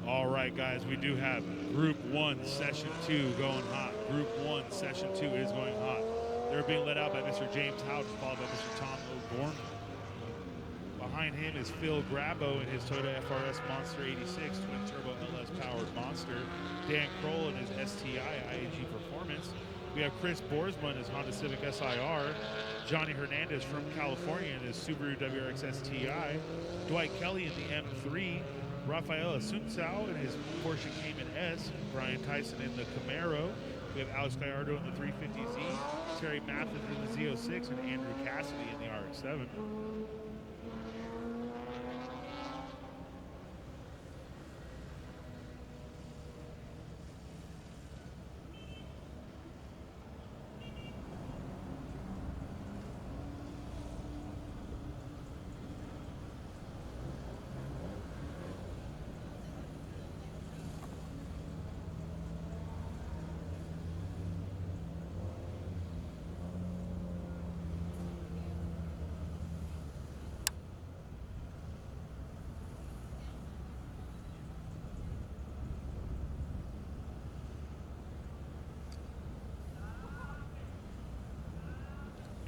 All right, guys, we do have Group 1, Session 2 going hot. Group 1, Session 2 is going hot. They're being led out by Mr. James Houghton, followed by Mr. Tom O'Gorman. Behind him is Phil Grabo in his Toyota FRS Monster 86 twin-turbo LS-powered Monster. Dan Kroll in his STI IAG Performance. We have Chris Boersma in his Honda Civic SIR. Johnny Hernandez from California in his Subaru WRX STI. Dwight Kelly in the M3. Rafael Asuncao in his Porsche Cayman S. Brian Tyson in the Camaro. We have Alex Gallardo in the 350Z. Terry Mathis in the Z06 and Andrew Cassidy in the RX-7.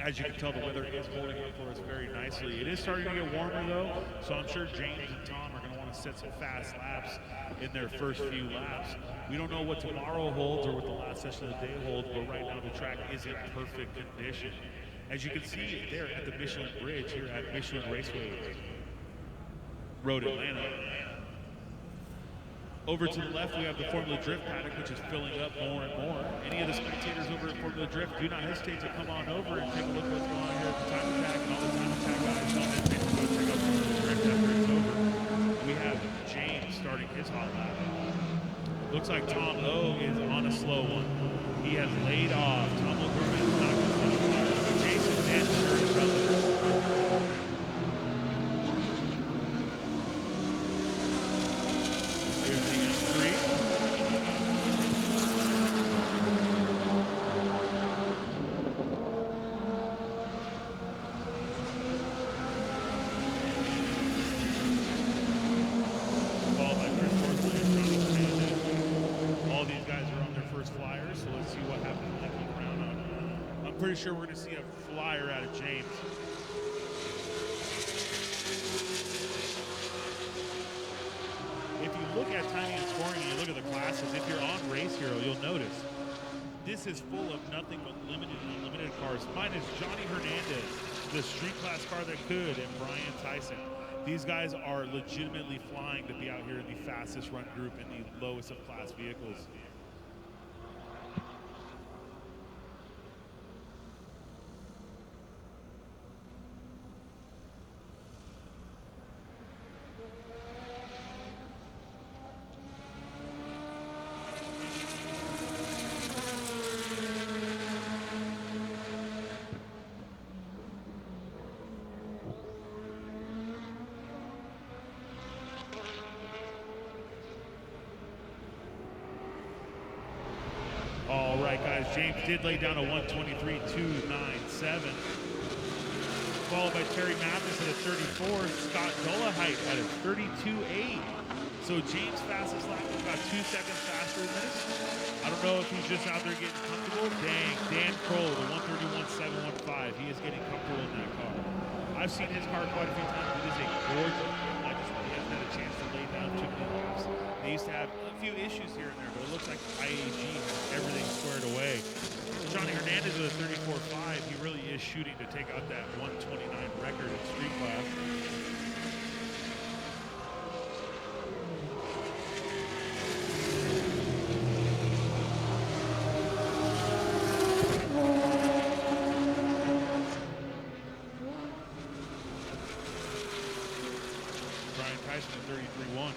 As you can tell, the weather is holding up for us very nicely. It is starting to get warmer, though, so I'm sure James and Tom are going to want to set some fast laps in their first few laps. We don't know what tomorrow holds or what the last session of the day holds, but right now the track is in perfect condition. As you can see there at the Michelin Bridge here at Michelin Raceway Road, Atlanta. Over to the left, we have the Formula Drift paddock, which is filling up more and more. Any of the spectators over at Formula Drift, do not hesitate to come on over and take a look at what's going on here at the time attack and all the time attack guys. Don't hesitate to go check out Formula Drift after it's over. We have James starting his hot lap. Looks like Tom O is on a slow one. He has laid off. Tom O'Gorman is not going to finish. Jason and Shirley Brothers. Here's the M3. Followed by Chris Boersma and Johnny Hernandez. All these guys are on their first flyers, so let's see what happens in that one round. I'm pretty sure we're going to see a flyer out of James. If you look at timing and scoring and you look at the classes, if you're on Race Hero, you'll notice this is full of nothing but limited and unlimited cars. Mine is Johnny Hernandez, the street class car that could, and Brian Tyson. These guys are legitimately flying to be out here in the fastest run group in the lowest of class vehicles. right, guys. James did lay down a 123.297. Followed by Terry Mathis at a 34. Scott Dolehite at a 32.8. So James' fastest lap was about 2 seconds faster than this. I don't know if he's just out there getting comfortable. Dang, Dan Kroll, the 131.715. He is getting comfortable in that car. I've seen his car quite a few times. It is a gorgeous car. I just he hasn't had a chance to lay down too many laps. They used to have a few issues here and there, but it looks like IAG has everything squared away. Johnny Hernandez with a 34.5. He really is shooting to take out that 129 record in street class. Brian Tyson at 33.1.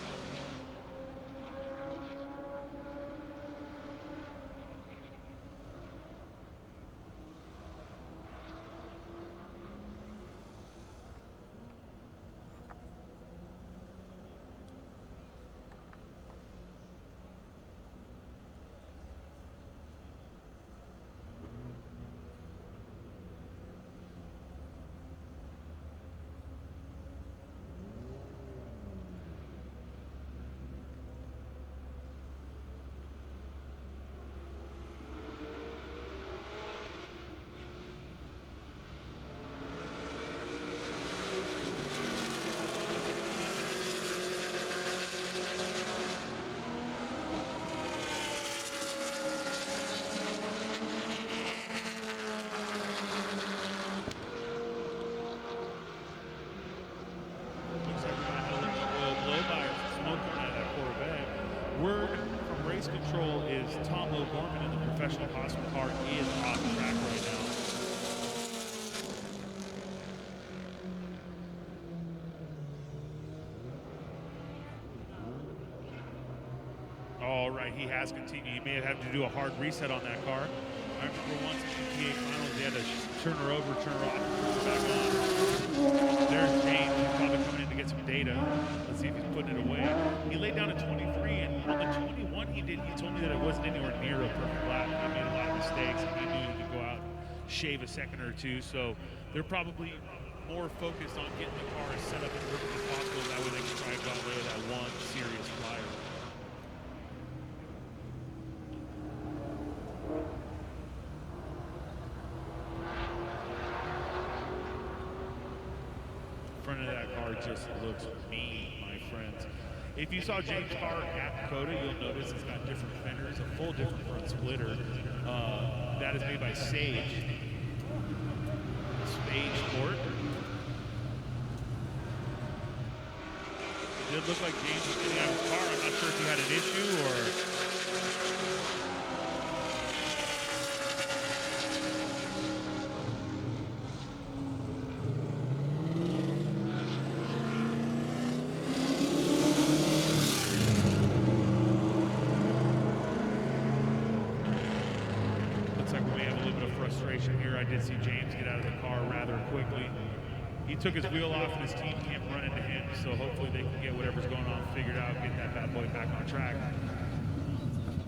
Word from race control is Tom O'Gorman in the professional hospital car is off track right now. All right, he has continued. He may have had to do a hard reset on that car. I remember once in GPA finals, they had to turn her over, turn her off, and turn her back on. There's James. He's probably coming in to get some data. Let's see if he's putting it away. He laid down a 23, and on the 21 he told me that it wasn't anywhere near a perfect lap. He made a lot of mistakes, and he needed to go out and shave a second or two. So they're probably more focused on getting the car set up as perfect as possible. That way they can try and get rid of that one serious flyer. Front of that car just looks mean, my friends. If you saw James' car at Dakota, you'll notice it's got different fenders, a full different front splitter. That is made by Sage Sport. It did look like James was getting out of his car. I'm not sure if he had an issue or... here. I did see James get out of the car rather quickly. He took his wheel off and his team can't run into him, so hopefully they can get whatever's going on figured out, get that bad boy back on track.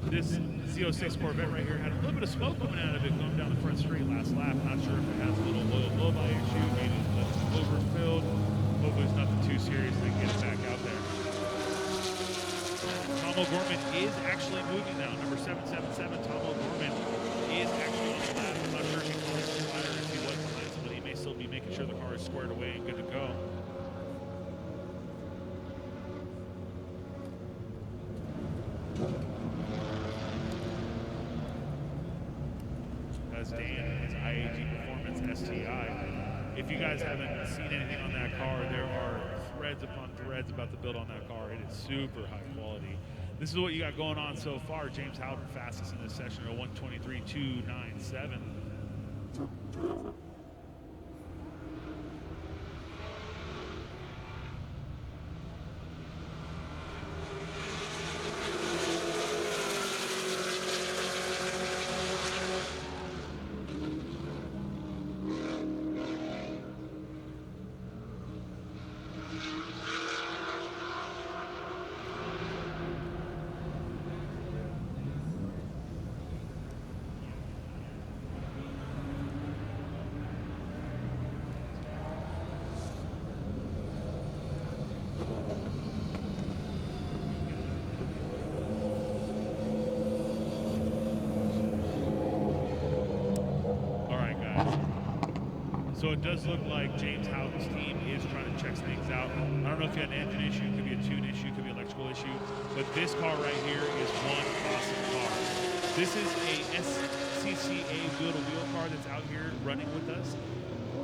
This Z06 Corvette right here had a little bit of smoke coming out of it going down the front straight last lap. Not sure if it has a little oil blow-by issue, maybe it's overfilled. Hopefully it's nothing too serious, they can get it back out there. Tom O'Gorman is actually moving now. Number 777, Tom O'Gorman is actually on the lap. I'm not sure if he called his slider if he was behind somebody. He may still be making sure the car is squared away and good to go. That's Dan, his IAG Performance STI. If you guys haven't seen anything on that car, there are threads upon threads about the build on that car. It is super high quality. This is what you got going on so far. James Howden fastest in this session at 123.297. So it does look like James Houghton's team is trying to check things out. I don't know if you had an engine issue, it could be a tune issue, it could be an electrical issue, but this car right here is one awesome car. This is a SCCA wheel-to-wheel car that's out here running with us.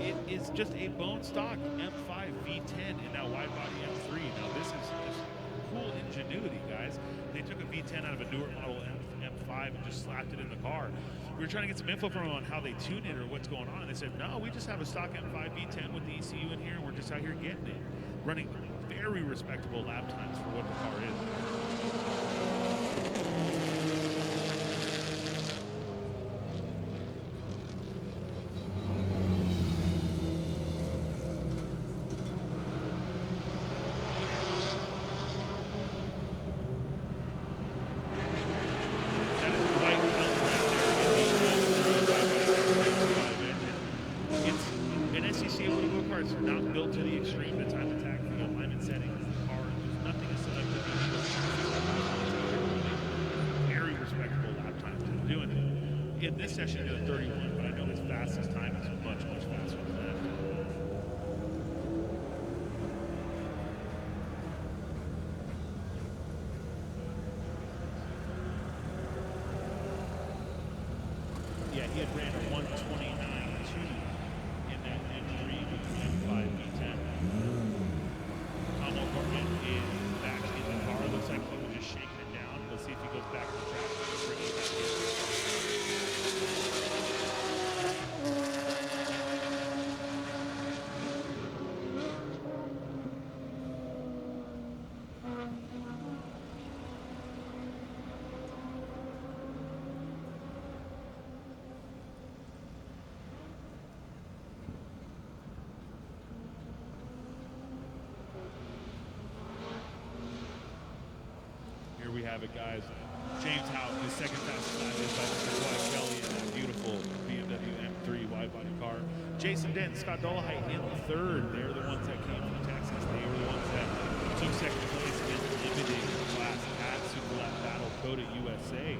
It is just a bone stock M5 V10 in that wide body M3. Now this is just cool ingenuity, guys. They took a V10 out of a newer model M5 and just slapped it in the car. We were trying to get some info from them on how they tune it or what's going on. And they said, no, we just have a stock M5 V10 with the ECU in here, and we're just out here getting it. Running very respectable lap times for what the car is. In this session, doing 31, but I know his fastest time is much, much faster than that. Yeah, he had ran a 129.2 in that M3 with the M5 V10. Harmon is back in the car. Looks like he was just shaking it down. Let's see if he goes back to the track and bring it back in. Here we have it, guys. James Houghton, his second fastest lap is by Mr. Dwight Kelly in that beautiful BMW M3 wide body car. Jason Dent, Scott Dolehite in third. They're the ones that came from Texas. They were the ones that took second place in the limited class at Super Lap Battle Coda USA.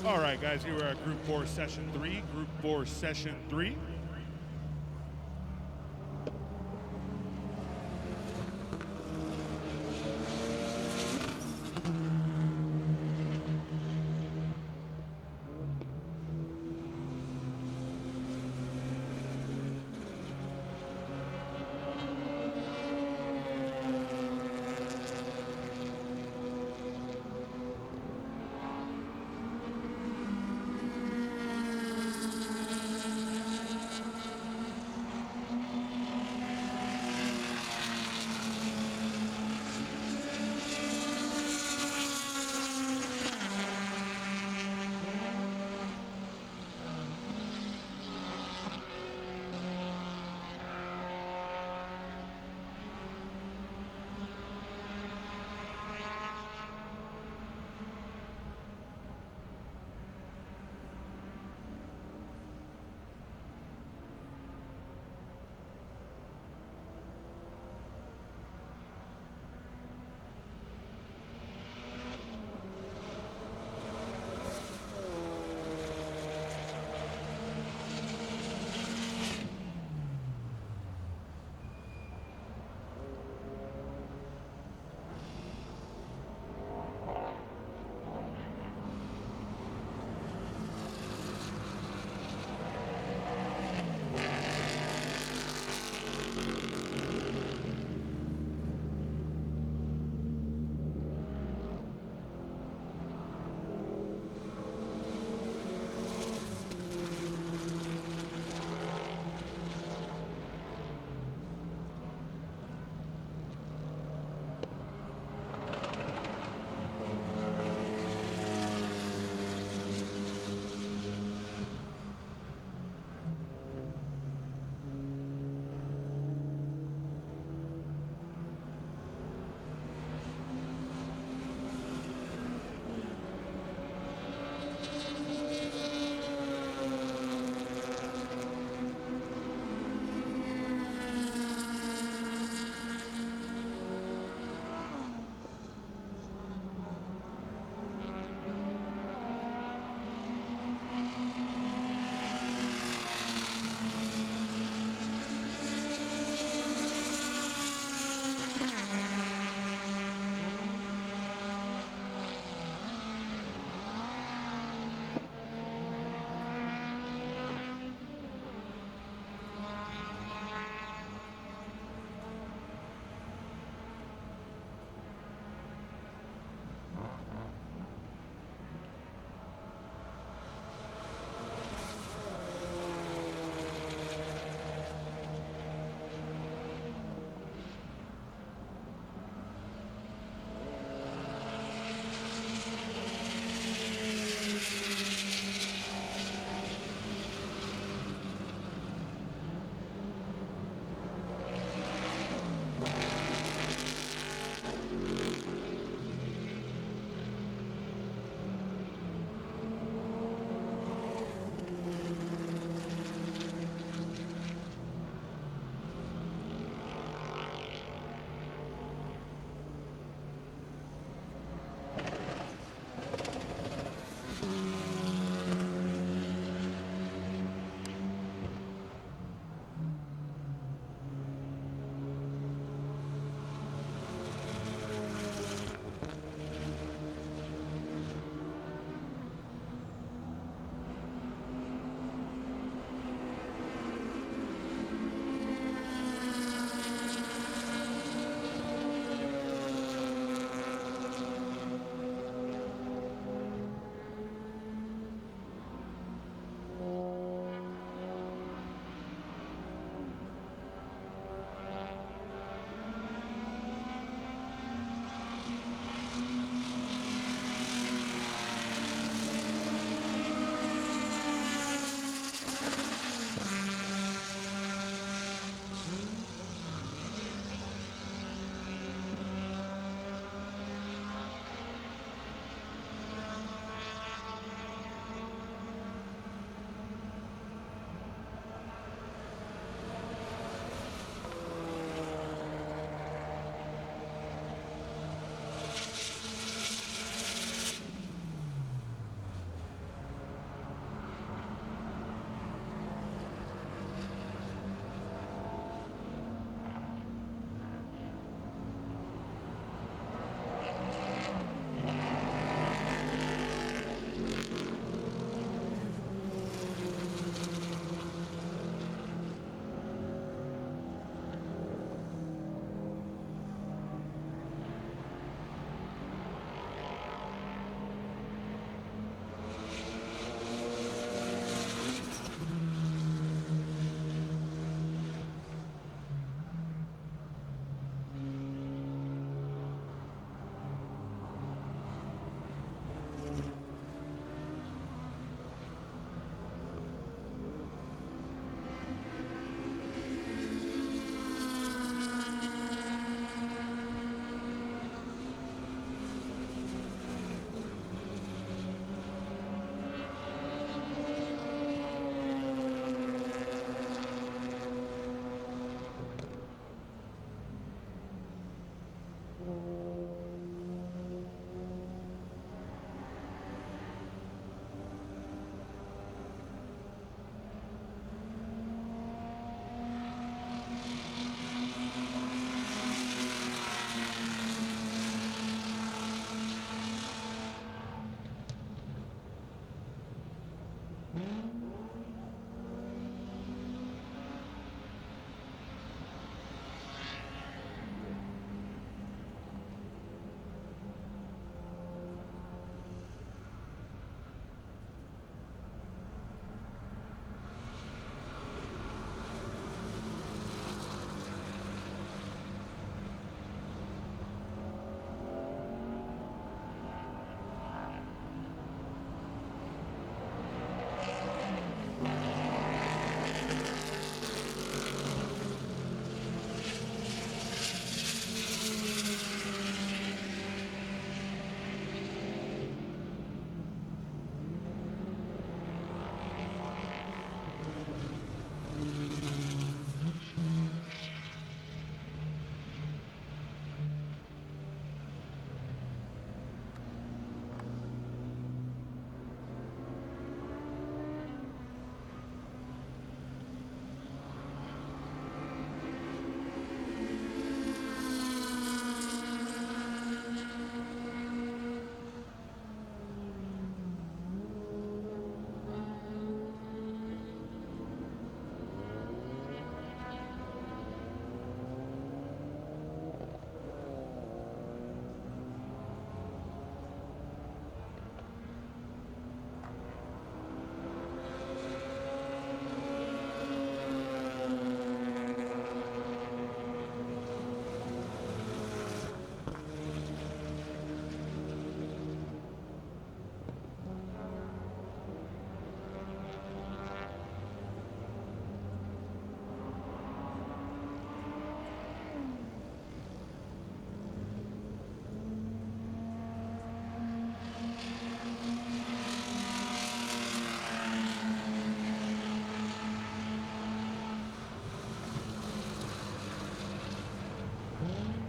All right, guys, here we are at Group 4, Session 3. Group 4, Session 3.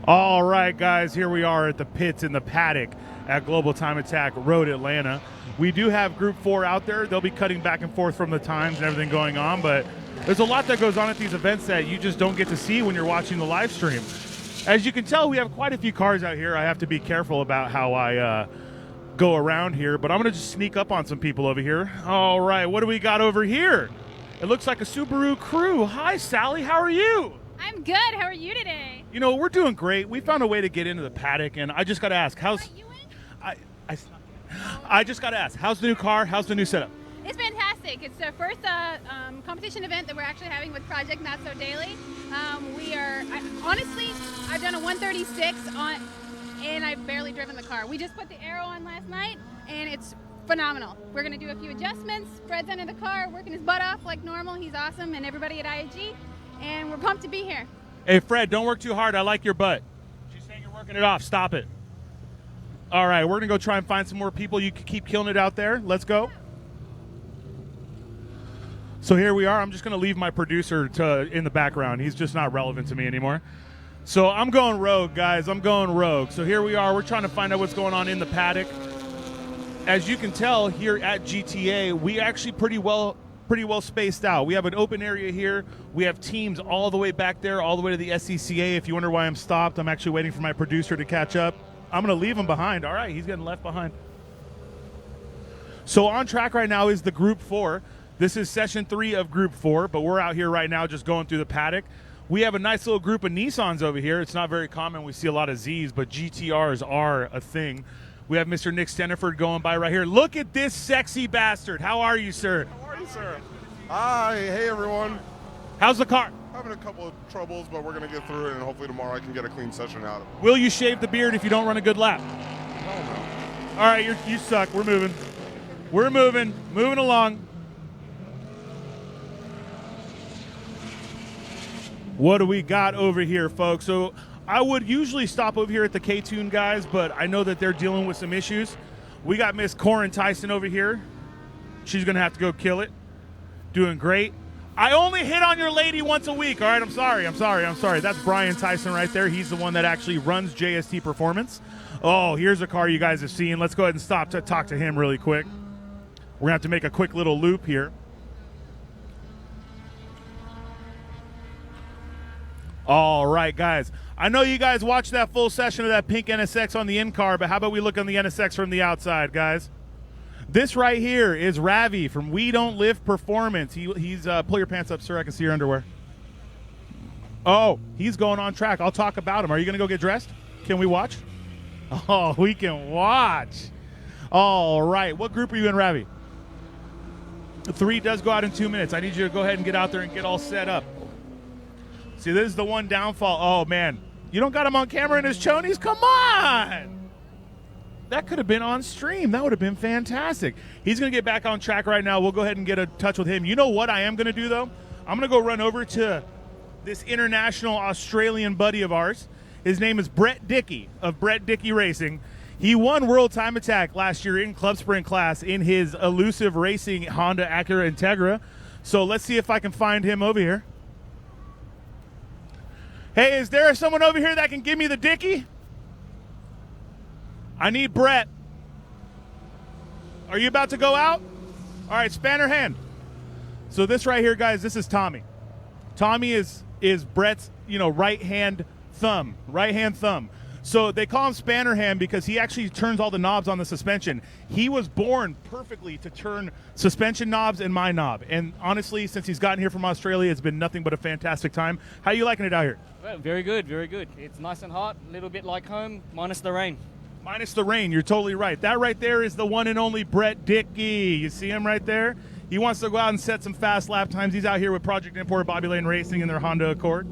All right, guys, here we are at the pits in the Paddock at Global Time Attack Road, Atlanta. We do have Group 4 out there. They'll be cutting back and forth from the times and everything going on, but there's a lot that goes on at these events that you just don't get to see when you're watching the live stream. As you can tell, we have quite a few cars out here. I have to be careful about how I go around here, but I'm going to just sneak up on some people over here. All right, what do we got over here? It looks like a Subaru Crew. Hi, Sally. How are you? I'm good. How are you today? You know, we're doing great. We found a way to get into the Paddock, and I just got to ask, how's... Are you in? I just got to ask, how's the new car? How's the new setup? It's fantastic. It's the first competition event that we're actually having with Project Not So Daily. Honestly, I've done a 136 and I've barely driven the car. We just put the aero on last night, and it's phenomenal. We're going to do a few adjustments. Fred's under the car, working his butt off like normal. He's awesome, and everybody at IAG, and we're pumped to be here. Hey, Fred, don't work too hard. I like your butt. She's saying you're working it off. Stop it. All right, we're going to go try and find some more people. You can keep killing it out there. Let's go. So here we are. I'm just going to leave my producer in the background. He's just not relevant to me anymore. So I'm going rogue, guys. I'm going rogue. So here we are. We're trying to find out what's going on in the Paddock. As you can tell, here at GTA, we actually pretty well spaced out. We have an open area here. We have teams all the way back there, all the way to the SCCA. If you wonder why I'm stopped, I'm actually waiting for my producer to catch up. I'm going to leave him behind. All right, he's getting left behind. So on track right now is the Group 4. This is Session 3 of Group 4, but we're out here right now just going through the Paddock. We have a nice little group of Nissans over here. It's not very common. We see a lot of Zs, but GTRs are a thing. We have Mr. Nick Steniford going by right here. Look at this sexy bastard. How are you, sir? How are you, sir? Hi, hey everyone. How's the car? Having a couple of troubles, but we're gonna get through it, and hopefully tomorrow I can get a clean session out. Will you shave the beard if you don't run a good lap? Hell no. All right, you suck. We're moving. We're moving along. What do we got over here, folks? So I would usually stop over here at the K-Tune guys, but I know that they're dealing with some issues. We got Miss Corin Tyson over here. She's going to have to go kill it. Doing great. I only hit on your lady once a week, all right? I'm sorry. That's Brian Tyson right there. He's the one that actually runs JST Performance. Oh, here's a car you guys have seen. Let's go ahead and stop to talk to him really quick. We're going to have to make a quick little loop here. All right, guys. I know you guys watched that full session of that pink NSX on the in-car, but how about we look on the NSX from the outside, guys? This right here is Ravi from We Don't Live Performance. He's pull your pants up, sir. I can see your underwear. Oh, he's going on track. I'll talk about him. Are you going to go get dressed? Can we watch? Oh, we can watch. All right. What group are you in, Ravi? 3 does go out in 2 minutes. I need you to go ahead and get out there and get all set up. See, this is the one downfall. Oh, man. You don't got him on camera in his chonies? Come on. That could have been on stream. That would have been fantastic. He's going to get back on track right now. We'll go ahead and get in touch with him. You know what I am going to do, though? I'm going to go run over to this international Australian buddy of ours. His name is Brett Dickey of Brett Dickey Racing. He won World Time Attack last year in Club Sprint class in his elusive racing Honda Acura Integra. So let's see if I can find him over here. Hey, is there someone over here that can give me the Dickey? I need Brett. Are you about to go out? All right, span her hand. So this right here, guys, this is Tommy. Tommy is Brett's, right-hand thumb. So they call him Spanner Hand because he actually turns all the knobs on the suspension. He was born perfectly to turn suspension knobs and my knob. And honestly, since he's gotten here from Australia, it's been nothing but a fantastic time. How are you liking it out here? Well, very good, very good. It's nice and hot, a little bit like home, minus the rain. Minus the rain, you're totally right. That right there is the one and only Brett Dickey. You see him right there? He wants to go out and set some fast lap times. He's out here with Project Import Bobby Lane Racing in their Honda Accord.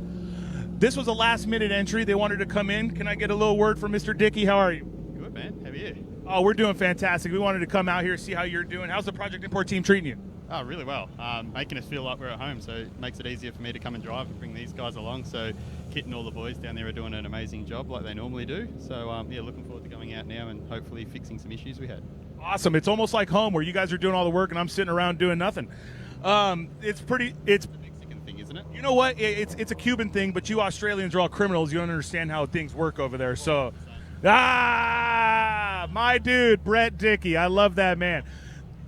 This was a last-minute entry. They wanted to come in. Can I get a little word from Mr. Dickey? How are you? Good, man. How are you? Oh, we're doing fantastic. We wanted to come out here, see how you're doing. How's the Project Import team treating you? Oh, really well. Making us feel like we're at home, so it makes it easier for me to come and drive and bring these guys along. So Kit and all the boys down there are doing an amazing job like they normally do. So, yeah, looking forward to going out now and hopefully fixing some issues we had. Awesome. It's almost like home where you guys are doing all the work and I'm sitting around doing nothing. It's the Mexican thing, isn't it? You know what? It's a Cuban thing, but you Australians are all criminals. You don't understand how things work over there. So, my dude, Brett Dickey. I love that man.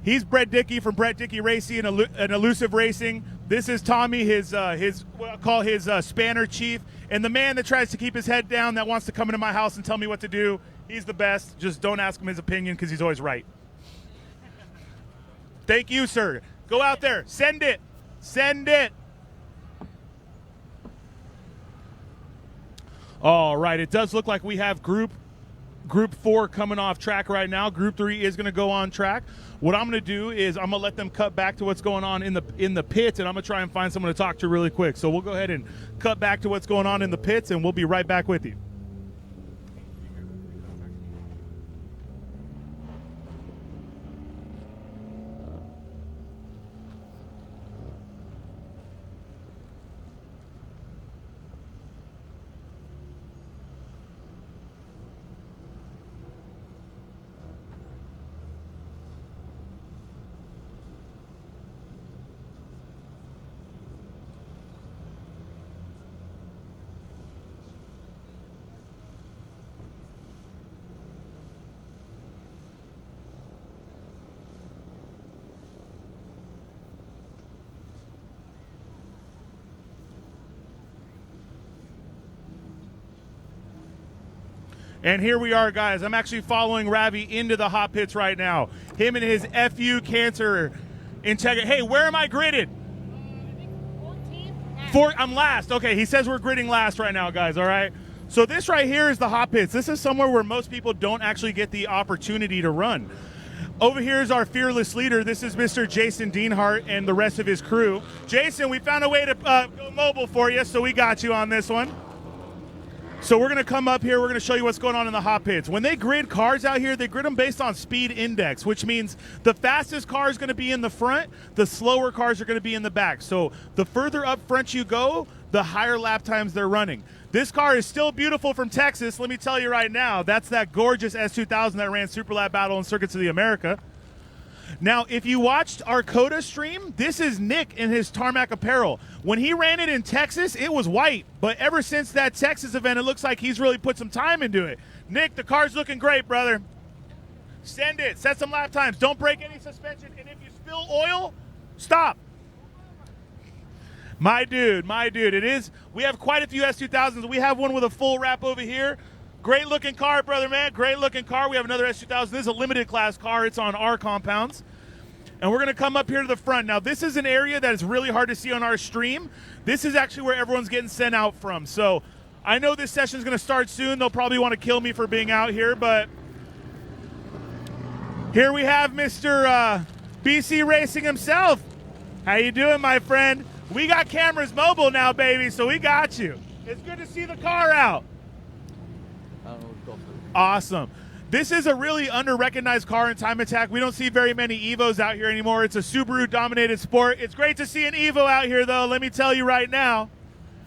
He's Brett Dickey from Brett Dickey Racing and Elusive Racing. This is Tommy, his what I'll call his spanner chief, and the man that tries to keep his head down, that wants to come into my house and tell me what to do. He's the best. Just don't ask him his opinion because he's always right. Thank you, sir. Go out there. Send it. Send it. All right. It does look like we have Group 4 coming off track right now. Group 3 is going to go on track. What I'm going to do is I'm going to let them cut back to what's going on in the pits, and I'm going to try and find someone to talk to really quick. So we'll go ahead and cut back to what's going on in the pits, and we'll be right back with you. And here we are, guys. I'm actually following Ravi into the hot pits right now. Him and his FU cancer integrity. Hey, where am I gridded? I'm last. Okay, he says we're gridding last right now, guys, all right? So this right here is the hot pits. This is somewhere where most people don't actually get the opportunity to run. Over here is our fearless leader. This is Mr. Jason Deanhart and the rest of his crew. Jason, we found a way to go mobile for you, so we got you on this one. So we're going to come up here. We're going to show you what's going on in the hot pits. When they grid cars out here, they grid them based on speed index, which means the fastest car is going to be in the front, the slower cars are going to be in the back. So the further up front you go, the higher lap times they're running. This car is still beautiful from Texas. Let me tell you right now, that's that gorgeous S2000 that ran Super Lap Battle in Circuits of the America. Now, if you watched our COTA stream, this is Nick in his tarmac apparel. When he ran it in Texas, it was white. But ever since that Texas event, it looks like he's really put some time into it. Nick, the car's looking great, brother. Send it. Set some lap times. Don't break any suspension. And if you spill oil, stop. My dude. It is. We have quite a few S2000s. We have one with a full wrap over here. Great looking car, brother, man. Great looking car. We have another S2000. This is a limited class car. It's on our compounds. And we're going to come up here to the front. Now, this is an area that is really hard to see on our stream. This is actually where everyone's getting sent out from. So I know this session is going to start soon. They'll probably want to kill me for being out here. But here we have Mr. BC Racing himself. How you doing, my friend? We got cameras mobile now, baby, so we got you. It's good to see the car out. I don't know what to go for. Awesome. This is a really under-recognized car in Time Attack. We don't see very many Evos out here anymore. It's a Subaru-dominated sport. It's great to see an Evo out here, though. Let me tell you right now.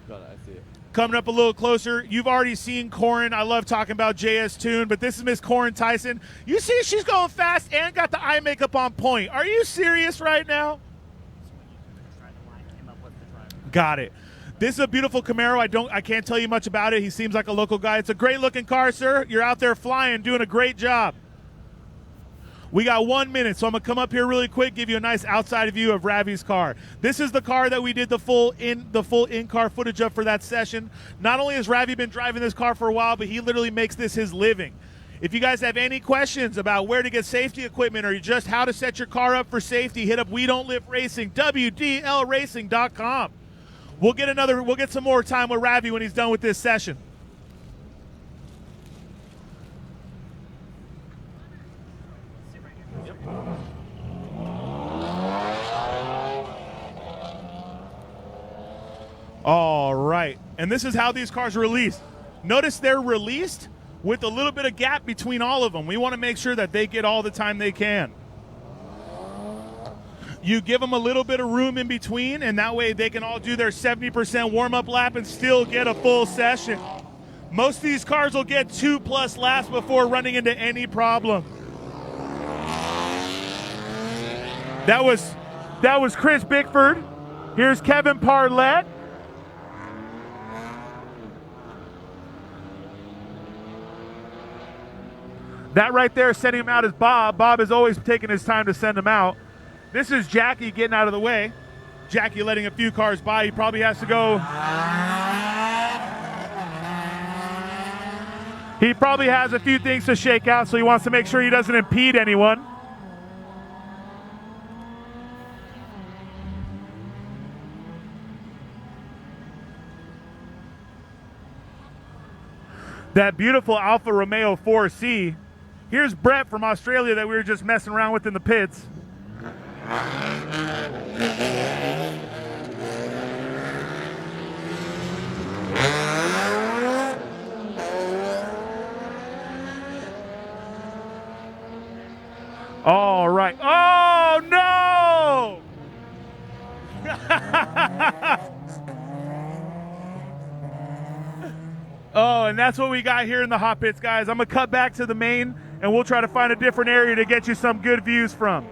Got it, I see it. Coming up a little closer, you've already seen Corin. I love talking about JS Toon, but this is Miss Corin Tyson. You see she's going fast and got the eye makeup on point. Are you serious right now? Got it. This is a beautiful Camaro. I can't tell you much about it. He seems like a local guy. It's a great looking car, sir. You're out there flying, doing a great job. We got 1 minute, so I'm gonna come up here really quick, give you a nice outside view of Ravi's car. This is the car that we did the full in-car footage of for that session. Not only has Ravi been driving this car for a while, but he literally makes this his living. If you guys have any questions about where to get safety equipment or just how to set your car up for safety, hit up We Don't Live Racing, WDLRacing.com. We'll get some more time with Ravi when he's done with this session. Yep. All right. And this is how these cars are released. Notice they're released with a little bit of gap between all of them. We want to make sure that they get all the time they can. You give them a little bit of room in between, and that way they can all do their 70% warm-up lap and still get a full session. Most of these cars will get 2+ laps before running into any problem. That was Chris Bickford. Here's Kevin Parlett. That right there sending him out is Bob. Bob is always taking his time to send him out. This is Jackie getting out of the way. Jackie letting a few cars by. He probably has to go. He probably has a few things to shake out, so he wants to make sure he doesn't impede anyone. That beautiful Alfa Romeo 4C. Here's Brett from Australia that we were just messing around with in the pits. All right. Oh, no! Oh, and that's what we got here in the hot pits, guys. I'm going to cut back to the main, and we'll try to find a different area to get you some good views from.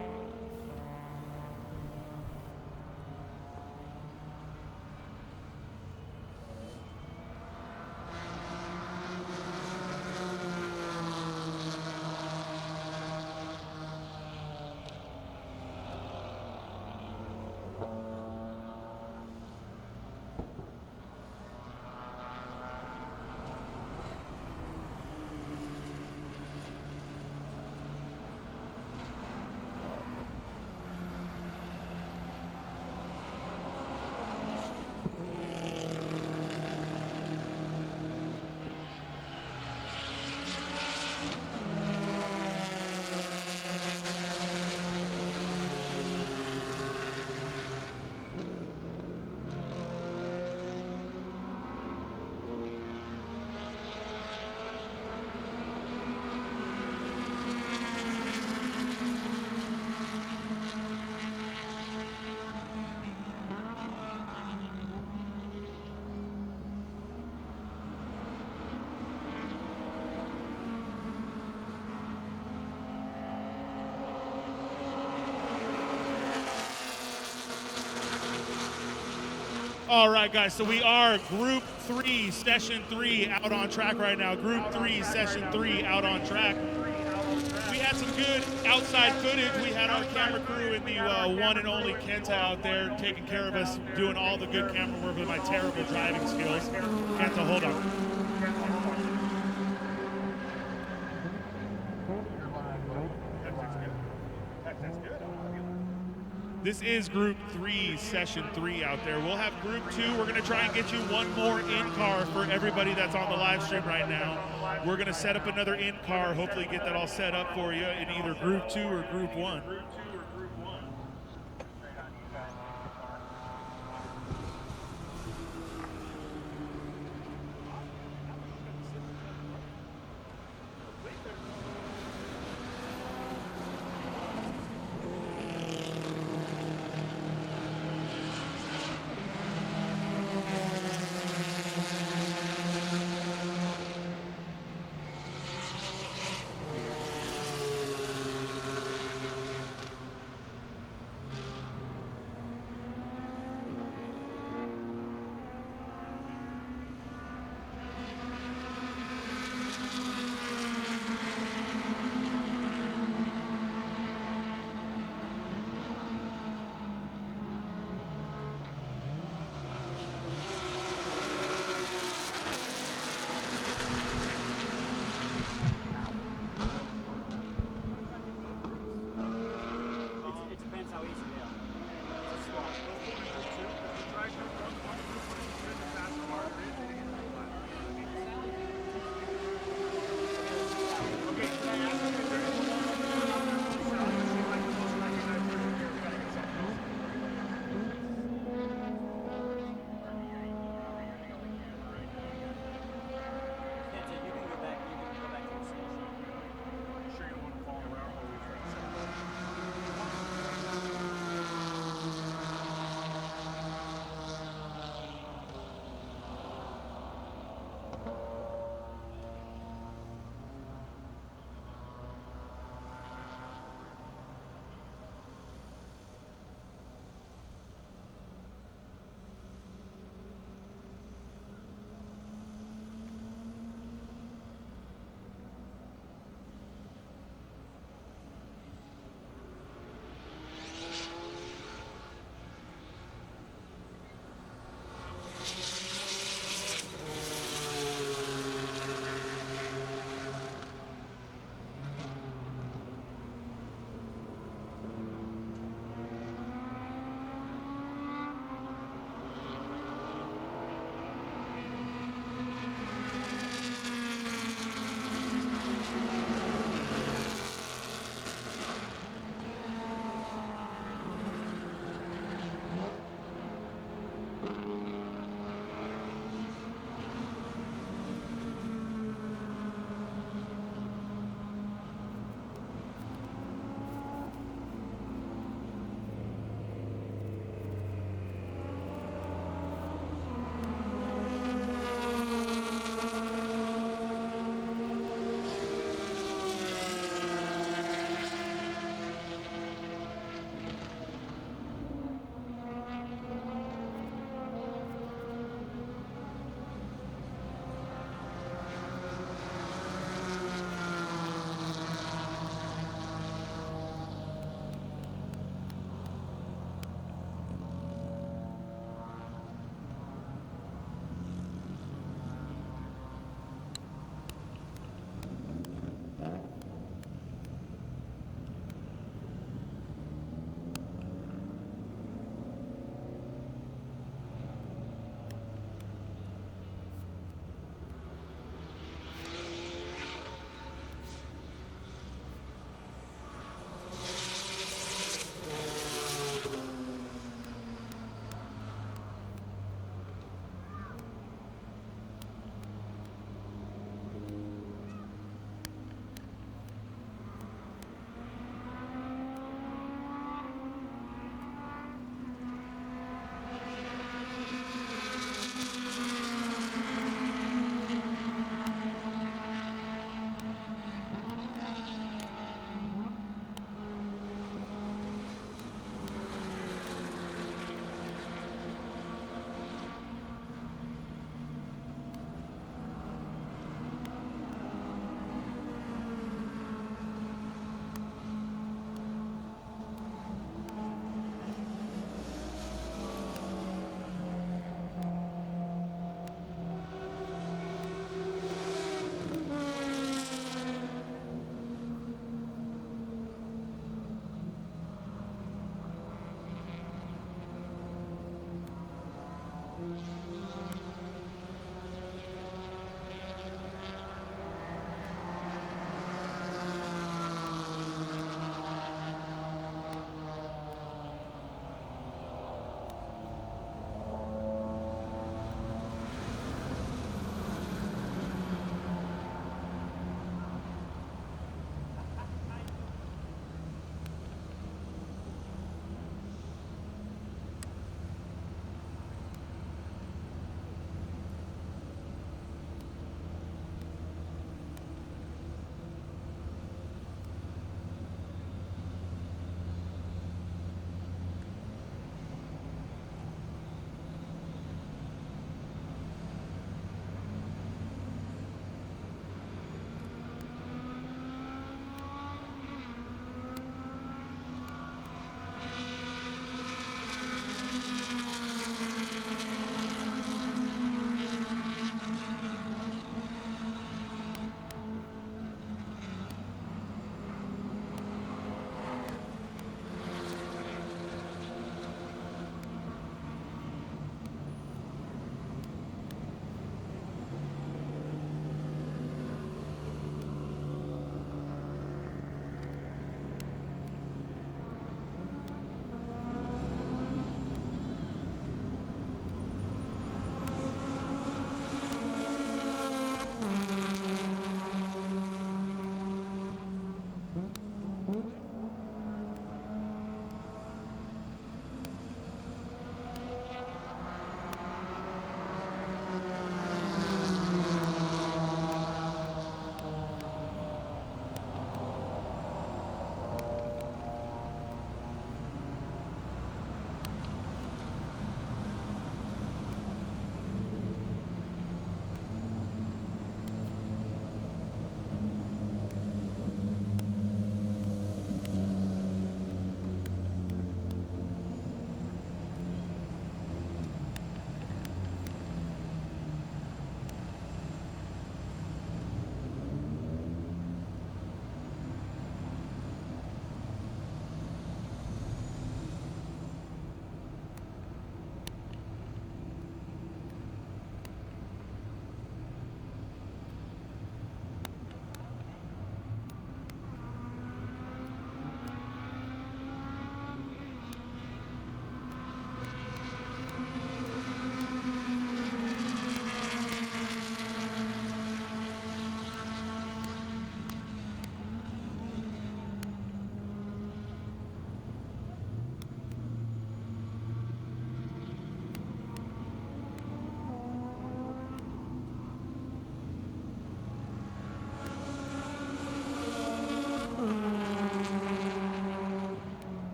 All right, guys, so we are Group 3, Session 3 out on track right now. Group 3, Session 3 out on track. We had some good outside footage. We had our camera crew in the one and only Kenta out there taking care of us, doing all the good camera work with my terrible driving skills. Kenta, hold on. This is Group 3, Session 3 out there. We'll have Group 2. We're going to try and get you one more in-car for everybody that's on the live stream right now. We're going to set up another in-car, hopefully get that all set up for you in either Group 2 or Group 1.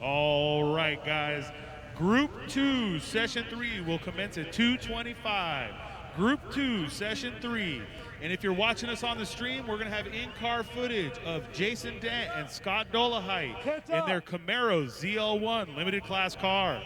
All right, guys. Group 2, Session 3 will commence at 2:25. Group 2, Session 3. And if you're watching us on the stream, we're going to have in-car footage of Jason Dent and Scott Dolahite in their Camaro ZL1 limited class car.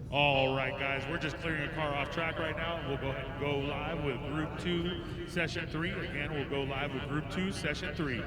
All right, guys, we're just clearing a car off track right now. We'll go ahead and go live with Group 2, Session 3. Again, we'll go live with Group 2, Session 3.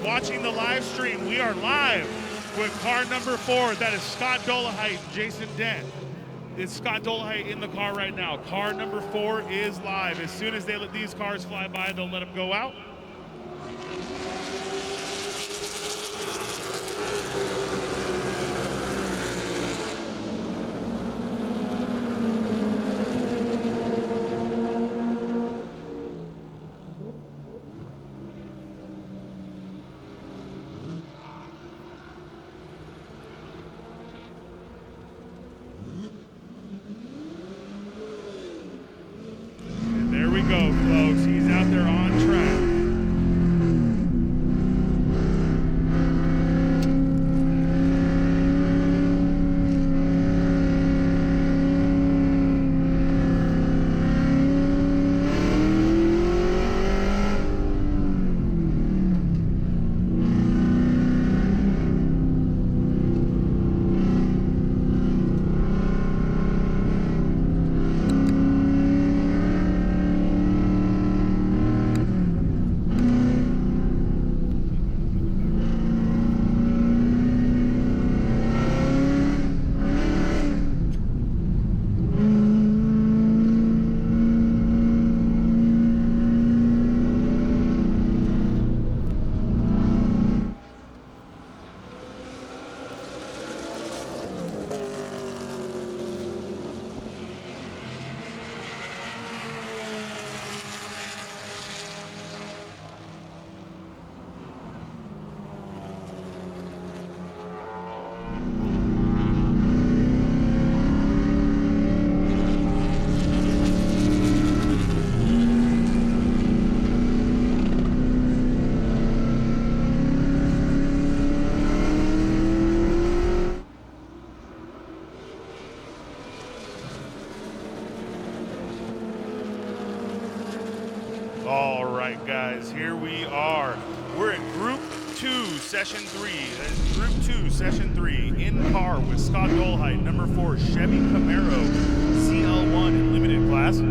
Watching the live stream, we are live with car number 4. That is Scott Dolehite and Jason Dent. It's Scott Dolehite in the car right now. Car number 4 is live. As soon as they let these cars fly by, they'll let them go out. Go, folks. He's out there on track. All right, guys, here we are. We're at Group 2, Session 3. That is Group 2, Session 3, in car with Scott Dolheit, number 4, Chevy Camaro, CL1 in limited class.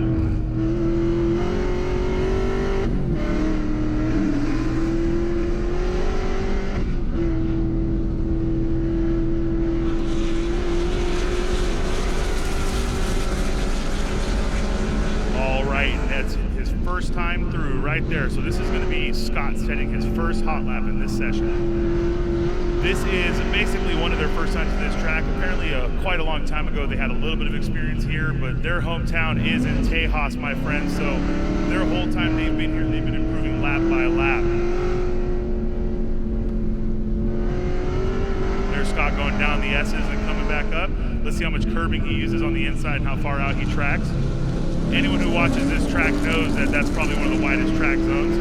First time through right there. So this is going to be Scott setting his first hot lap in this session. This is basically one of their first times to this track. Apparently quite a long time ago they had a little bit of experience here, but their hometown is in Tejas, my friends. So their whole time they've been here, they've been improving lap by lap. There's Scott going down the S's and coming back up. Let's see how much curbing he uses on the inside and how far out he tracks. Anyone who watches this track knows that that's probably one of the widest track zones.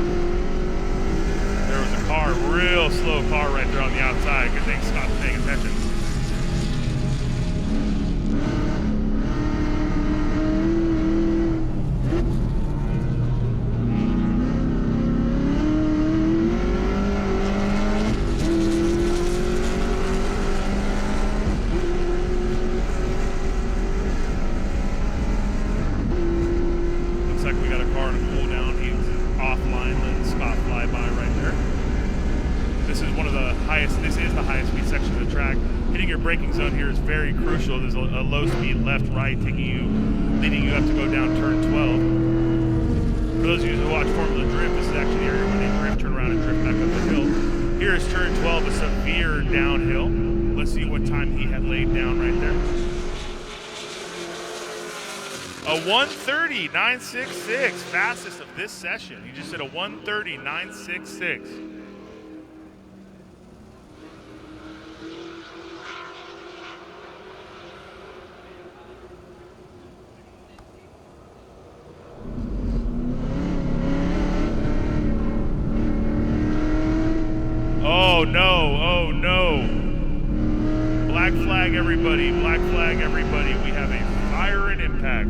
There was a car, real slow car right there on the outside. Good thing Scott's paying attention. Braking zone here is very crucial. There's a low speed left, right, leading you up to go down turn 12. For those of you who watch Formula Drift, this is actually the area where they drift, turn around and drift back up the hill. Here is turn 12, a severe downhill. Let's see what time he had laid down right there. A 1:30.966, fastest of this session. He just did a 1:30.966. Oh no. Black flag everybody, black flag everybody. We have a fire and impact.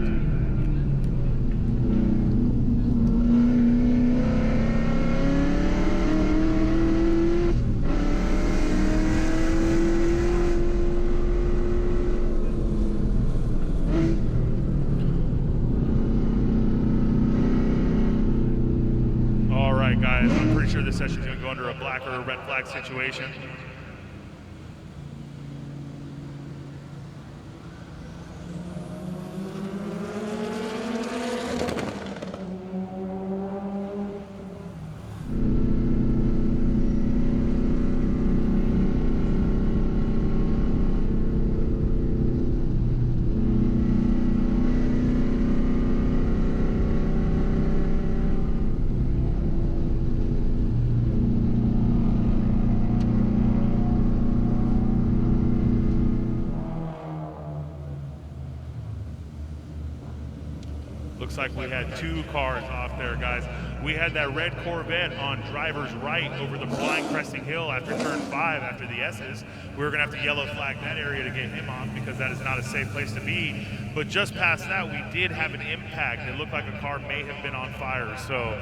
All right, guys, I'm pretty sure this session is going to go under a black or a red flag situation. Looks like we had two cars off there, guys. We had that red Corvette on driver's right over the blind cresting hill after turn 5 after the S's. We were going to have to yellow flag that area to get him off because that is not a safe place to be. But just past that, we did have an impact. It looked like a car may have been on fire. So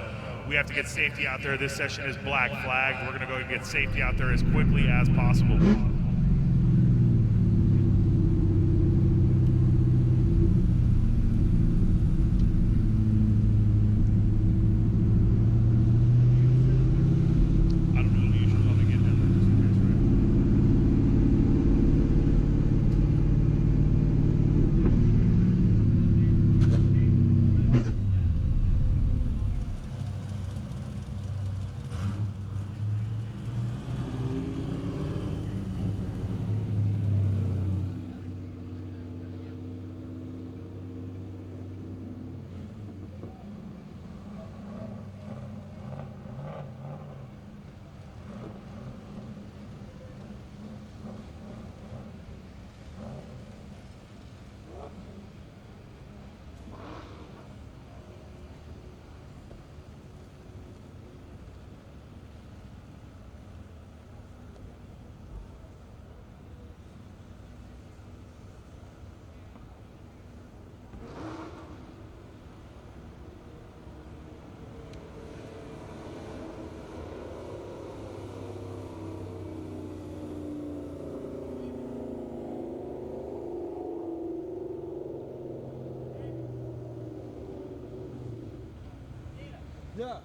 we have to get safety out there. This session is black flagged. We're going to go and get safety out there as quickly as possible. Yeah.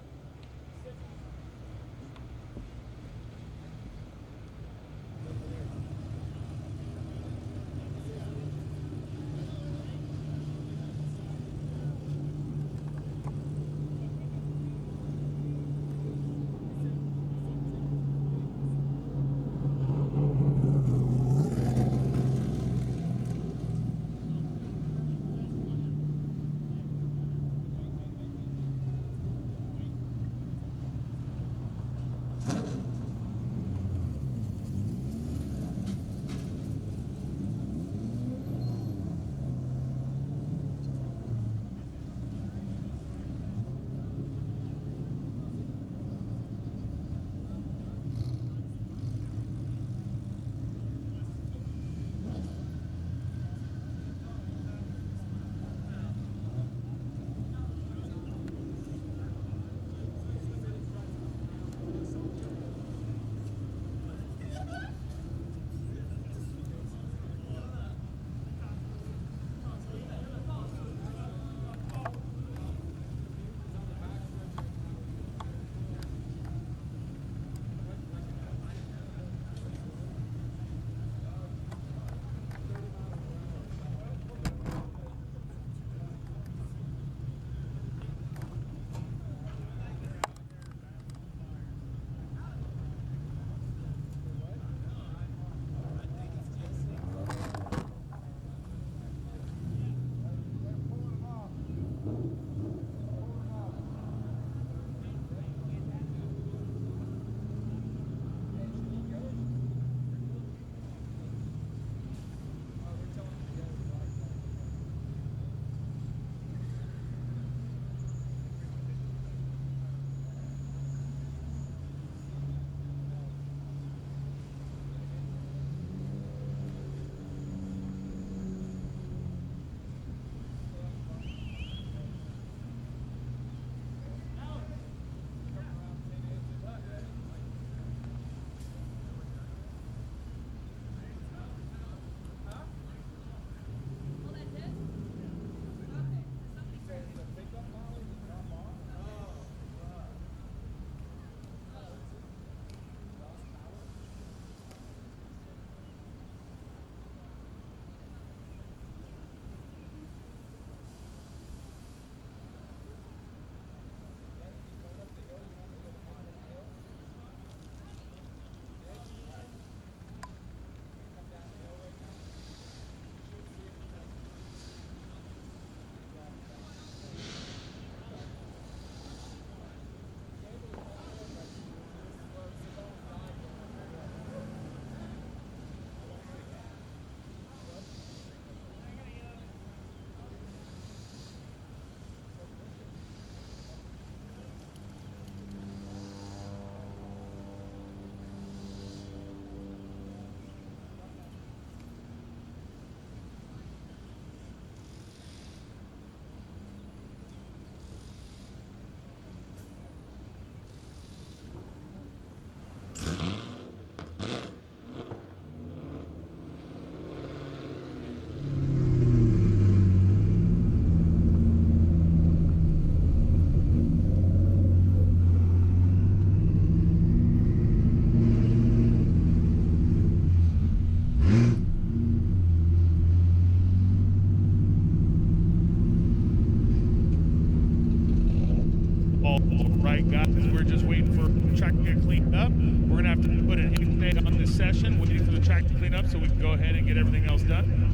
right, guys. We're just waiting for the track to get cleaned up. We're going to have to put an end on this session, waiting for the track to clean up so we can go ahead and get everything else done.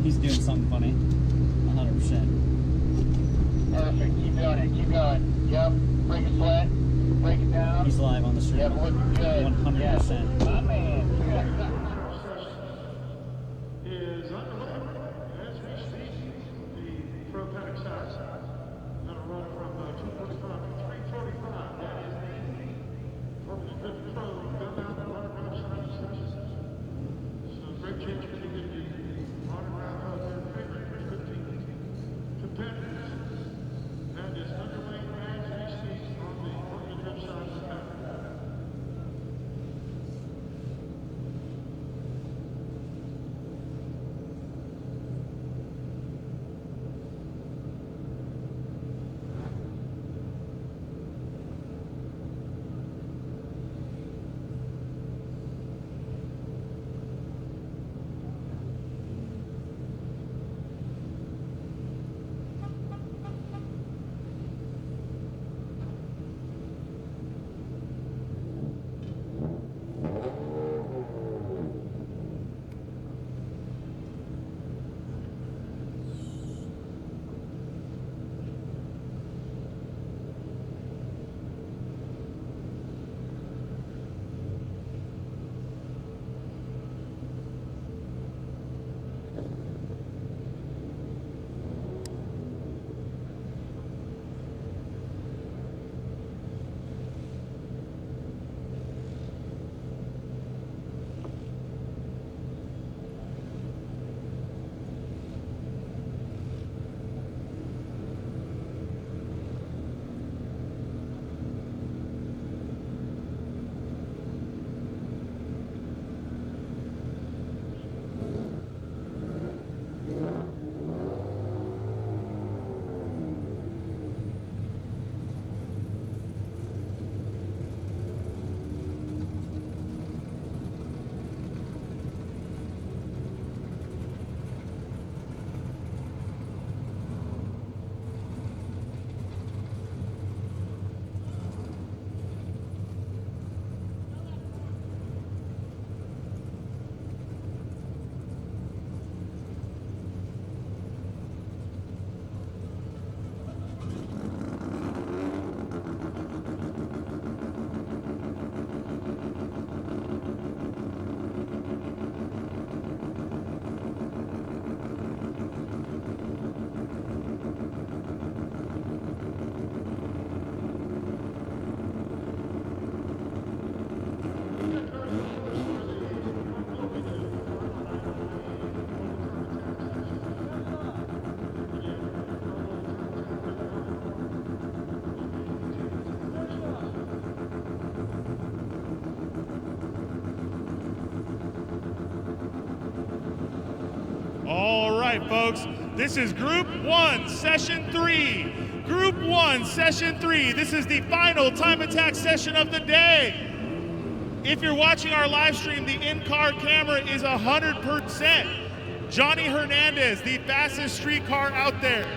He's doing something funny. 100%. Perfect. Keep doing it. Keep going. Yep. Break it flat. Break it down. He's live on the stream. Yep. Looking good. 100%. Yes. My man. Is underway as we speak. The pro Paddock starts. Gonna run from 245 to 345. That is the pro built out the autograph sign session. So great chance for you to get the autograph of your favorite 15 competitors. That is underway as we speak on the autograph side of the Paddock. All right, folks, this is Group 1, Session 3. Group 1, Session 3. This is the final time attack session of the day. If you're watching our live stream, the in-car camera is 100%. Johnny Hernandez, the fastest street car out there.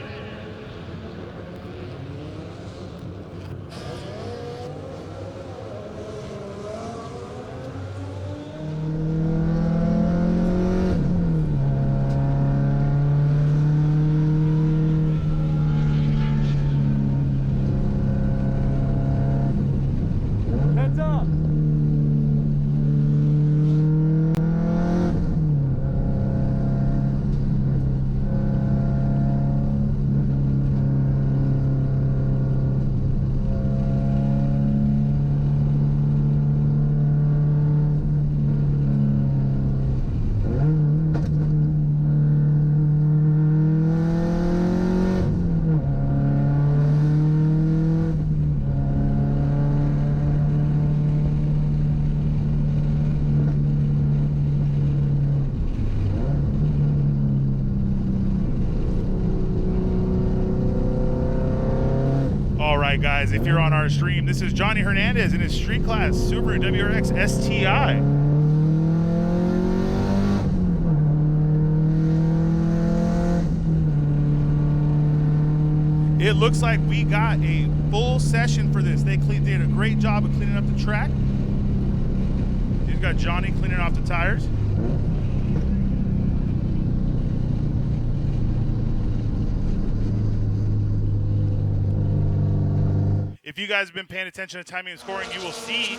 Heads up. All right, guys, if you're on our stream, this is Johnny Hernandez in his street class Subaru WRX STI. It looks like we got a full session for this. They did a great job of cleaning up the track. You've got Johnny cleaning off the tires. If you guys have been paying attention to timing and scoring, you will see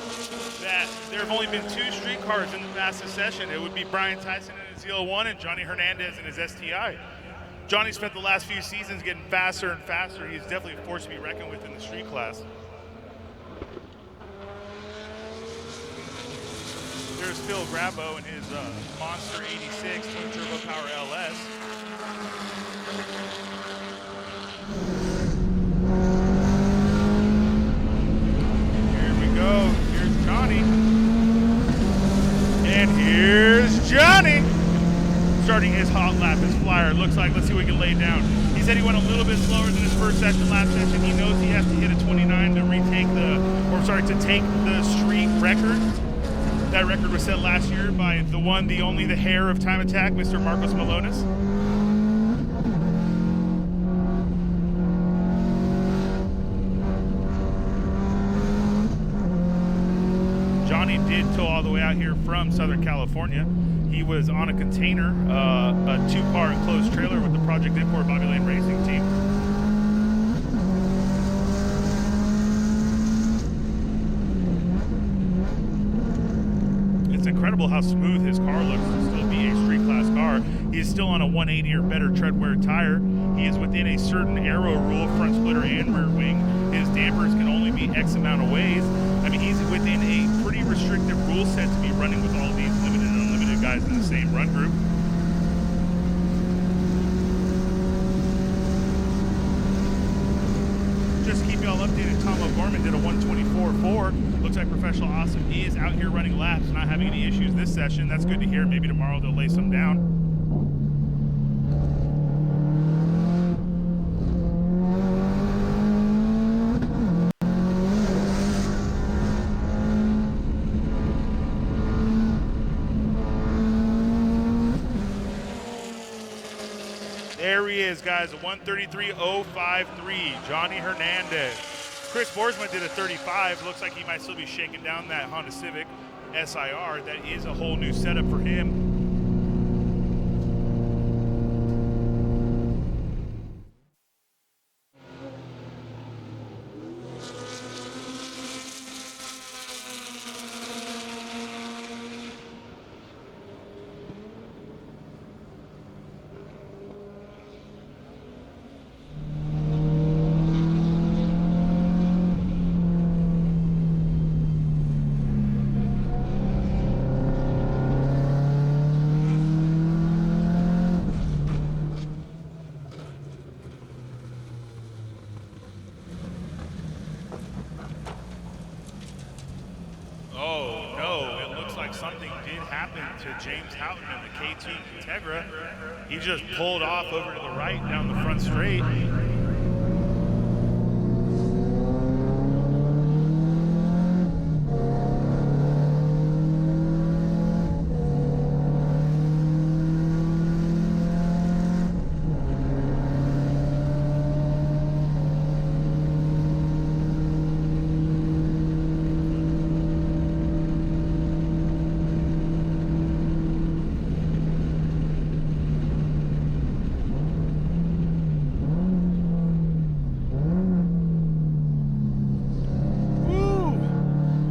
that there have only been 2 street cars in the fastest session. It would be Brian Tyson in his ZL1 and Johnny Hernandez in his STI. Johnny spent the last few seasons getting faster and faster. He's definitely a force to be reckoned with in the street class. There's Phil Grabo in his Monster 86 Twin Turbo Power LS. Here we go. Here's Johnny. And here's Johnny. Starting his hot lap, his flyer. Looks like, let's see what we can lay down. He said he went a little bit slower than his first session, last session. He knows he has to hit a 29 to take the street record. That record was set last year by the one, the only, the hair of Time Attack, Mr. Marcos Malonis. Johnny did tow all the way out here from Southern California. He was on a container, a 2-car enclosed trailer with the Project Import Bobby Lane Racing team. It's incredible how smooth his car looks to still be a street class car. He is still on a 180 or better tread wear tire. He is within a certain aero rule, front splitter and rear wing. His dampers can only be X amount of ways. I mean, he's within a pretty restrictive rule set to be running with all these limited and unlimited guys in the same run group. Just keep y'all updated. Tom O'Gorman did a 124.4. Looks like Professional Awesome is out here running laps, not having any issues this session. That's good to hear. Maybe tomorrow they'll lay some down. There he is, guys, a 133.053, Johnny Hernandez. Chris Borsma did a 35. Looks like he might still be shaking down that Honda Civic SIR. That is a whole new setup for him. Something did happen to James Houghton in the K2 Integra. He just pulled off over to the right down the front straight.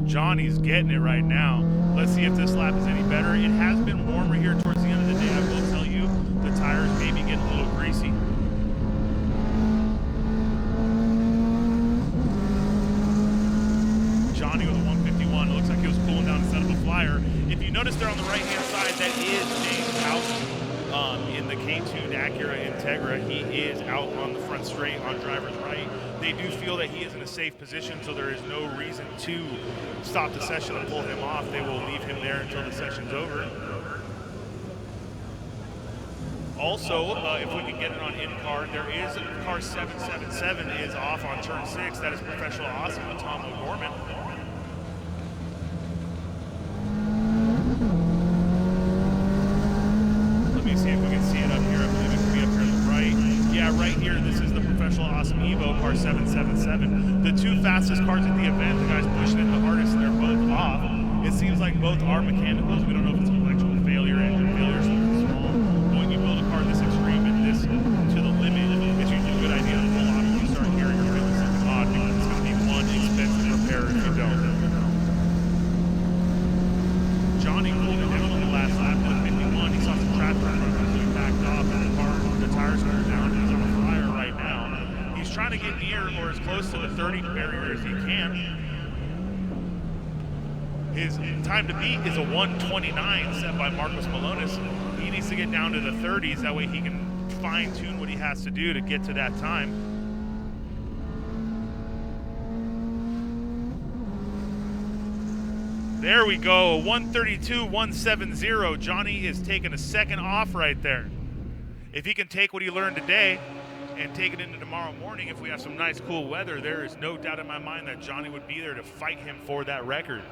Johnny's getting it right now. Let's see if this lap is any better. It has been warmer here towards the end of the day. I will tell you, the tires may be getting a little greasy. Johnny with a 151. It looks like he was cooling down instead of a flyer. If you notice there on the right-hand side, that is James Houghton in the K2 Acura Integra. He is out on the front straight on driver's right. They do feel that he is in a safe position, so there is no reason to stop the session and pull him off. They will leave him there until the session's over. Also, if we can get it on in-car, there is car 777 is off on turn 6. That is Professional Awesome with Tom O'Gorman. Let me see if we can see it up here. I believe it could be up here on the right. Yeah, right here, this is the Professional Awesome Evo, car 777. The 2 fastest cars at the event, the guys pushing it the hardest, and they're both off. It seems like both are mechanicals. We don't know if it's an electrical failure, engine failure, something small. But when you build a car this extreme and this to the limit, it's usually a good idea to pull off when you start hearing or feeling something odd, because it's going to be one as close to the 30 barrier as he can. His time to beat is a 1:29 set by Marcos Malonis. He needs to get down to the 30s. That way he can fine-tune what he has to do to get to that time. There we go, a 1:32.170. Johnny is taking a second off right there. If he can take what he learned today and take it into tomorrow morning, if we have some nice cool weather, there is no doubt in my mind that Johnny would be there to fight him for that record.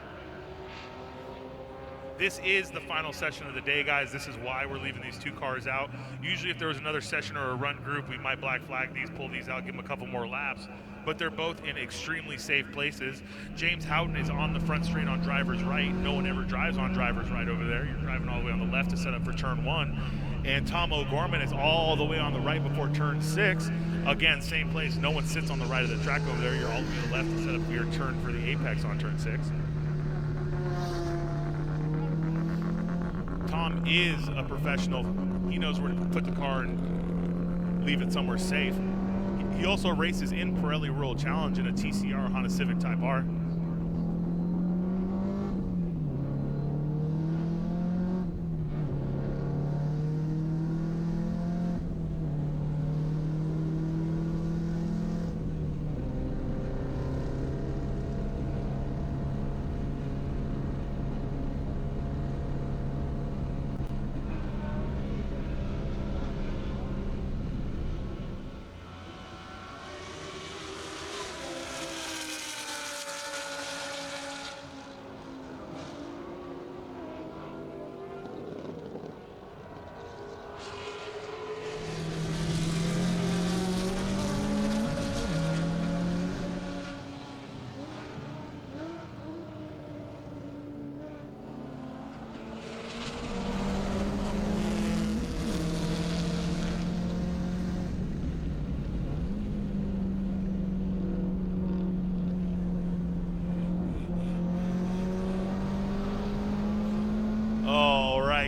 This is the final session of the day, guys. This is why we're leaving these two cars out. Usually if there was another session or a run group, we might black flag these, pull these out, give them a couple more laps. But they're both in extremely safe places. James Houghton is on the front straight on driver's right. No one ever drives on driver's right over there. You're driving all the way on the left to set up for turn 1. And Tom O'Gorman is all the way on the right before turn 6. Again, same place. No one sits on the right of the track over there. You're all the way to the left to set up for your turn for the apex on turn 6. Tom is a professional. He knows where to put the car and leave it somewhere safe. He also races in Pirelli World Challenge in a TCR Honda Civic Type R.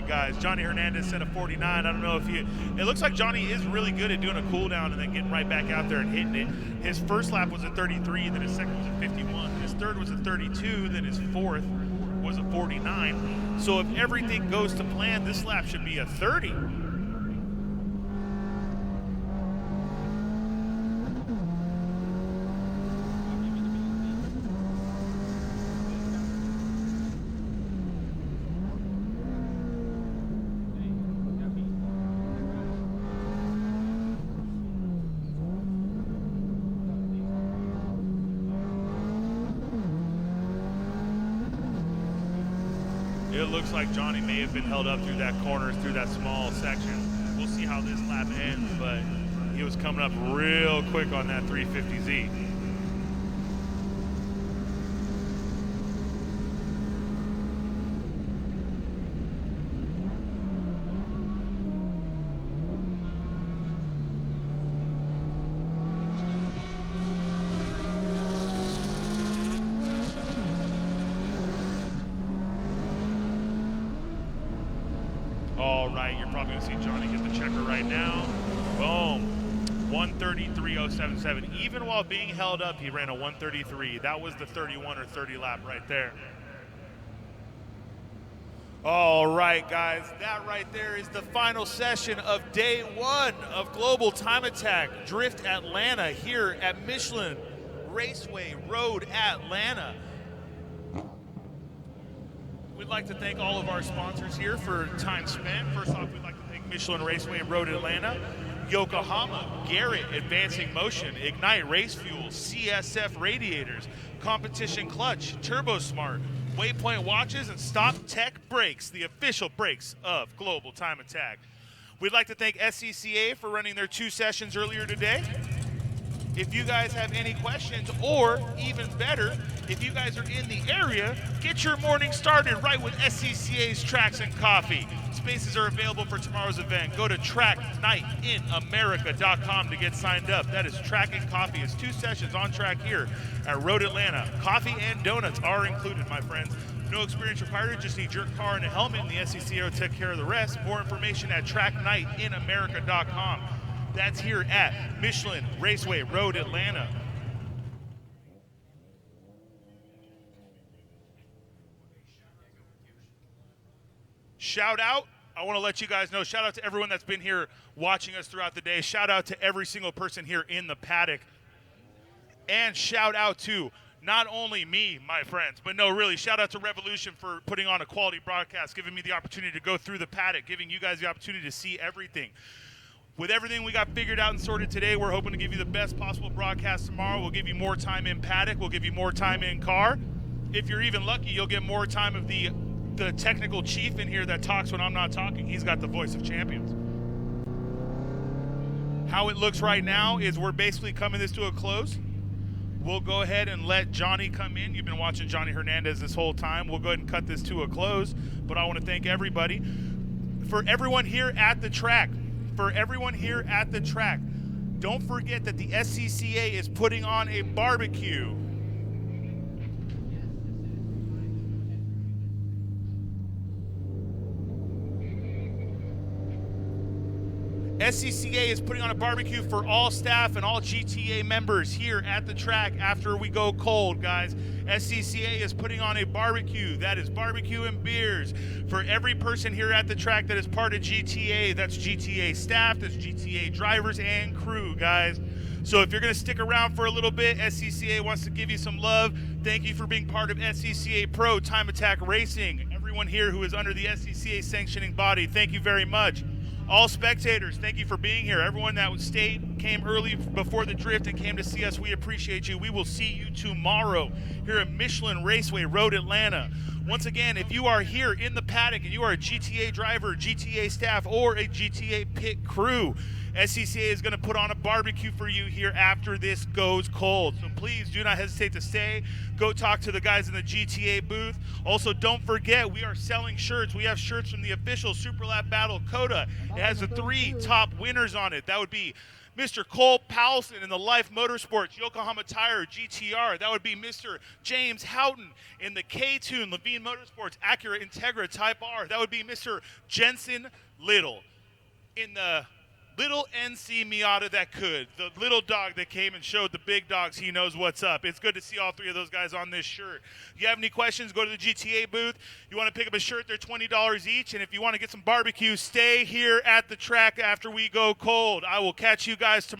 Guys, Johnny Hernandez set a 49. I don't know if it looks like Johnny is really good at doing a cool down and then getting right back out there and hitting it. His first lap was a 33, then his second was a 51, his third was a 32, then his fourth was a 49. So if everything goes to plan, this lap should be a 30. It looks like Johnny may have been held up through that corner, through that small section. We'll see how this lap ends, but he was coming up real quick on that 350Z. You're probably going to see Johnny get the checker right now. Boom. 1:33.077. Even while being held up, he ran a 1:33. That was the 31 or 30 lap right there. All right, guys. That right there is the final session of day 1 of Global Time Attack Drift Atlanta here at Michelin Raceway Road, Atlanta. We'd like to thank all of our sponsors here for time spent. First off, we'd like to thank Michelin Raceway Road Atlanta, Yokohama, Garrett Advancing Motion, Ignite Race Fuel, CSF Radiators, Competition Clutch, Turbo Smart, Waypoint Watches, and Stop Tech Brakes, the official brakes of Global Time Attack. We'd like to thank SCCA for running their 2 sessions earlier today. If you guys have any questions, or even better, if you guys are in the area, get your morning started right with SCCA's Tracks and Coffee. Spaces are available for tomorrow's event. Go to tracknightinamerica.com to get signed up. That is Track and Coffee. It's 2 sessions on track here at Road Atlanta. Coffee and donuts are included, my friends. No experience required, just need your car and a helmet, and the SCCA will take care of the rest. More information at tracknightinamerica.com. That's here at Michelin Raceway Road, Atlanta. shout out. I want to let you guys know, shout out to everyone that's been here watching us throughout the day. Shout out to every single person here in the paddock. And shout out to not only me, my friends, but no, really, shout out to Revolution for putting on a quality broadcast, giving me the opportunity to go through the paddock, giving you guys the opportunity to see everything. With everything we got figured out and sorted today, we're hoping to give you the best possible broadcast tomorrow. We'll give you more time in paddock. We'll give you more time in car. If you're even lucky, you'll get more time of the technical chief in here that talks when I'm not talking. He's got the voice of champions. How it looks right now is we're basically coming this to a close. We'll go ahead and let Johnny come in. You've been watching Johnny Hernandez this whole time. We'll go ahead and cut this to a close. But I want to thank everybody. For everyone here at the track, don't forget that the SCCA is putting on a barbecue. SCCA is putting on a barbecue for all staff and all GTA members here at the track after we go cold, guys. SCCA is putting on a barbecue. That is barbecue and beers for every person here at the track that is part of GTA. That's GTA staff, that's GTA drivers and crew, guys. So if you're going to stick around for a little bit, SCCA wants to give you some love. Thank you for being part of SCCA Pro Time Attack Racing. Everyone here who is under the SCCA sanctioning body, thank you very much. All spectators, thank you for being here. Everyone that stayed, came early before the drift and came to see us, we appreciate you. We will see you tomorrow here at Michelin Raceway Road, Atlanta. Once again, if you are here in the paddock and you are a GTA driver, GTA staff, or a GTA pit crew, SCCA is going to put on a barbecue for you here after this goes cold. So please do not hesitate to stay. Go talk to the guys in the GTA booth. Also, don't forget, we are selling shirts. We have shirts from the official Super Lap Battle Coda. It has the 3 top winners on it. That would be Mr. Cole Powelson in the Life Motorsports Yokohama Tire GTR. That would be Mr. James Houghton in the K-Tune Levine Motorsports Acura Integra Type R. That would be Mr. Jensen Little in the little NC Miata that could. The little dog that came and showed the big dogs he knows what's up. It's good to see all 3 of those guys on this shirt. If you have any questions, go to the GTA booth. You want to pick up a shirt, they're $20 each. And if you want to get some barbecue, stay here at the track after we go cold. I will catch you guys tomorrow.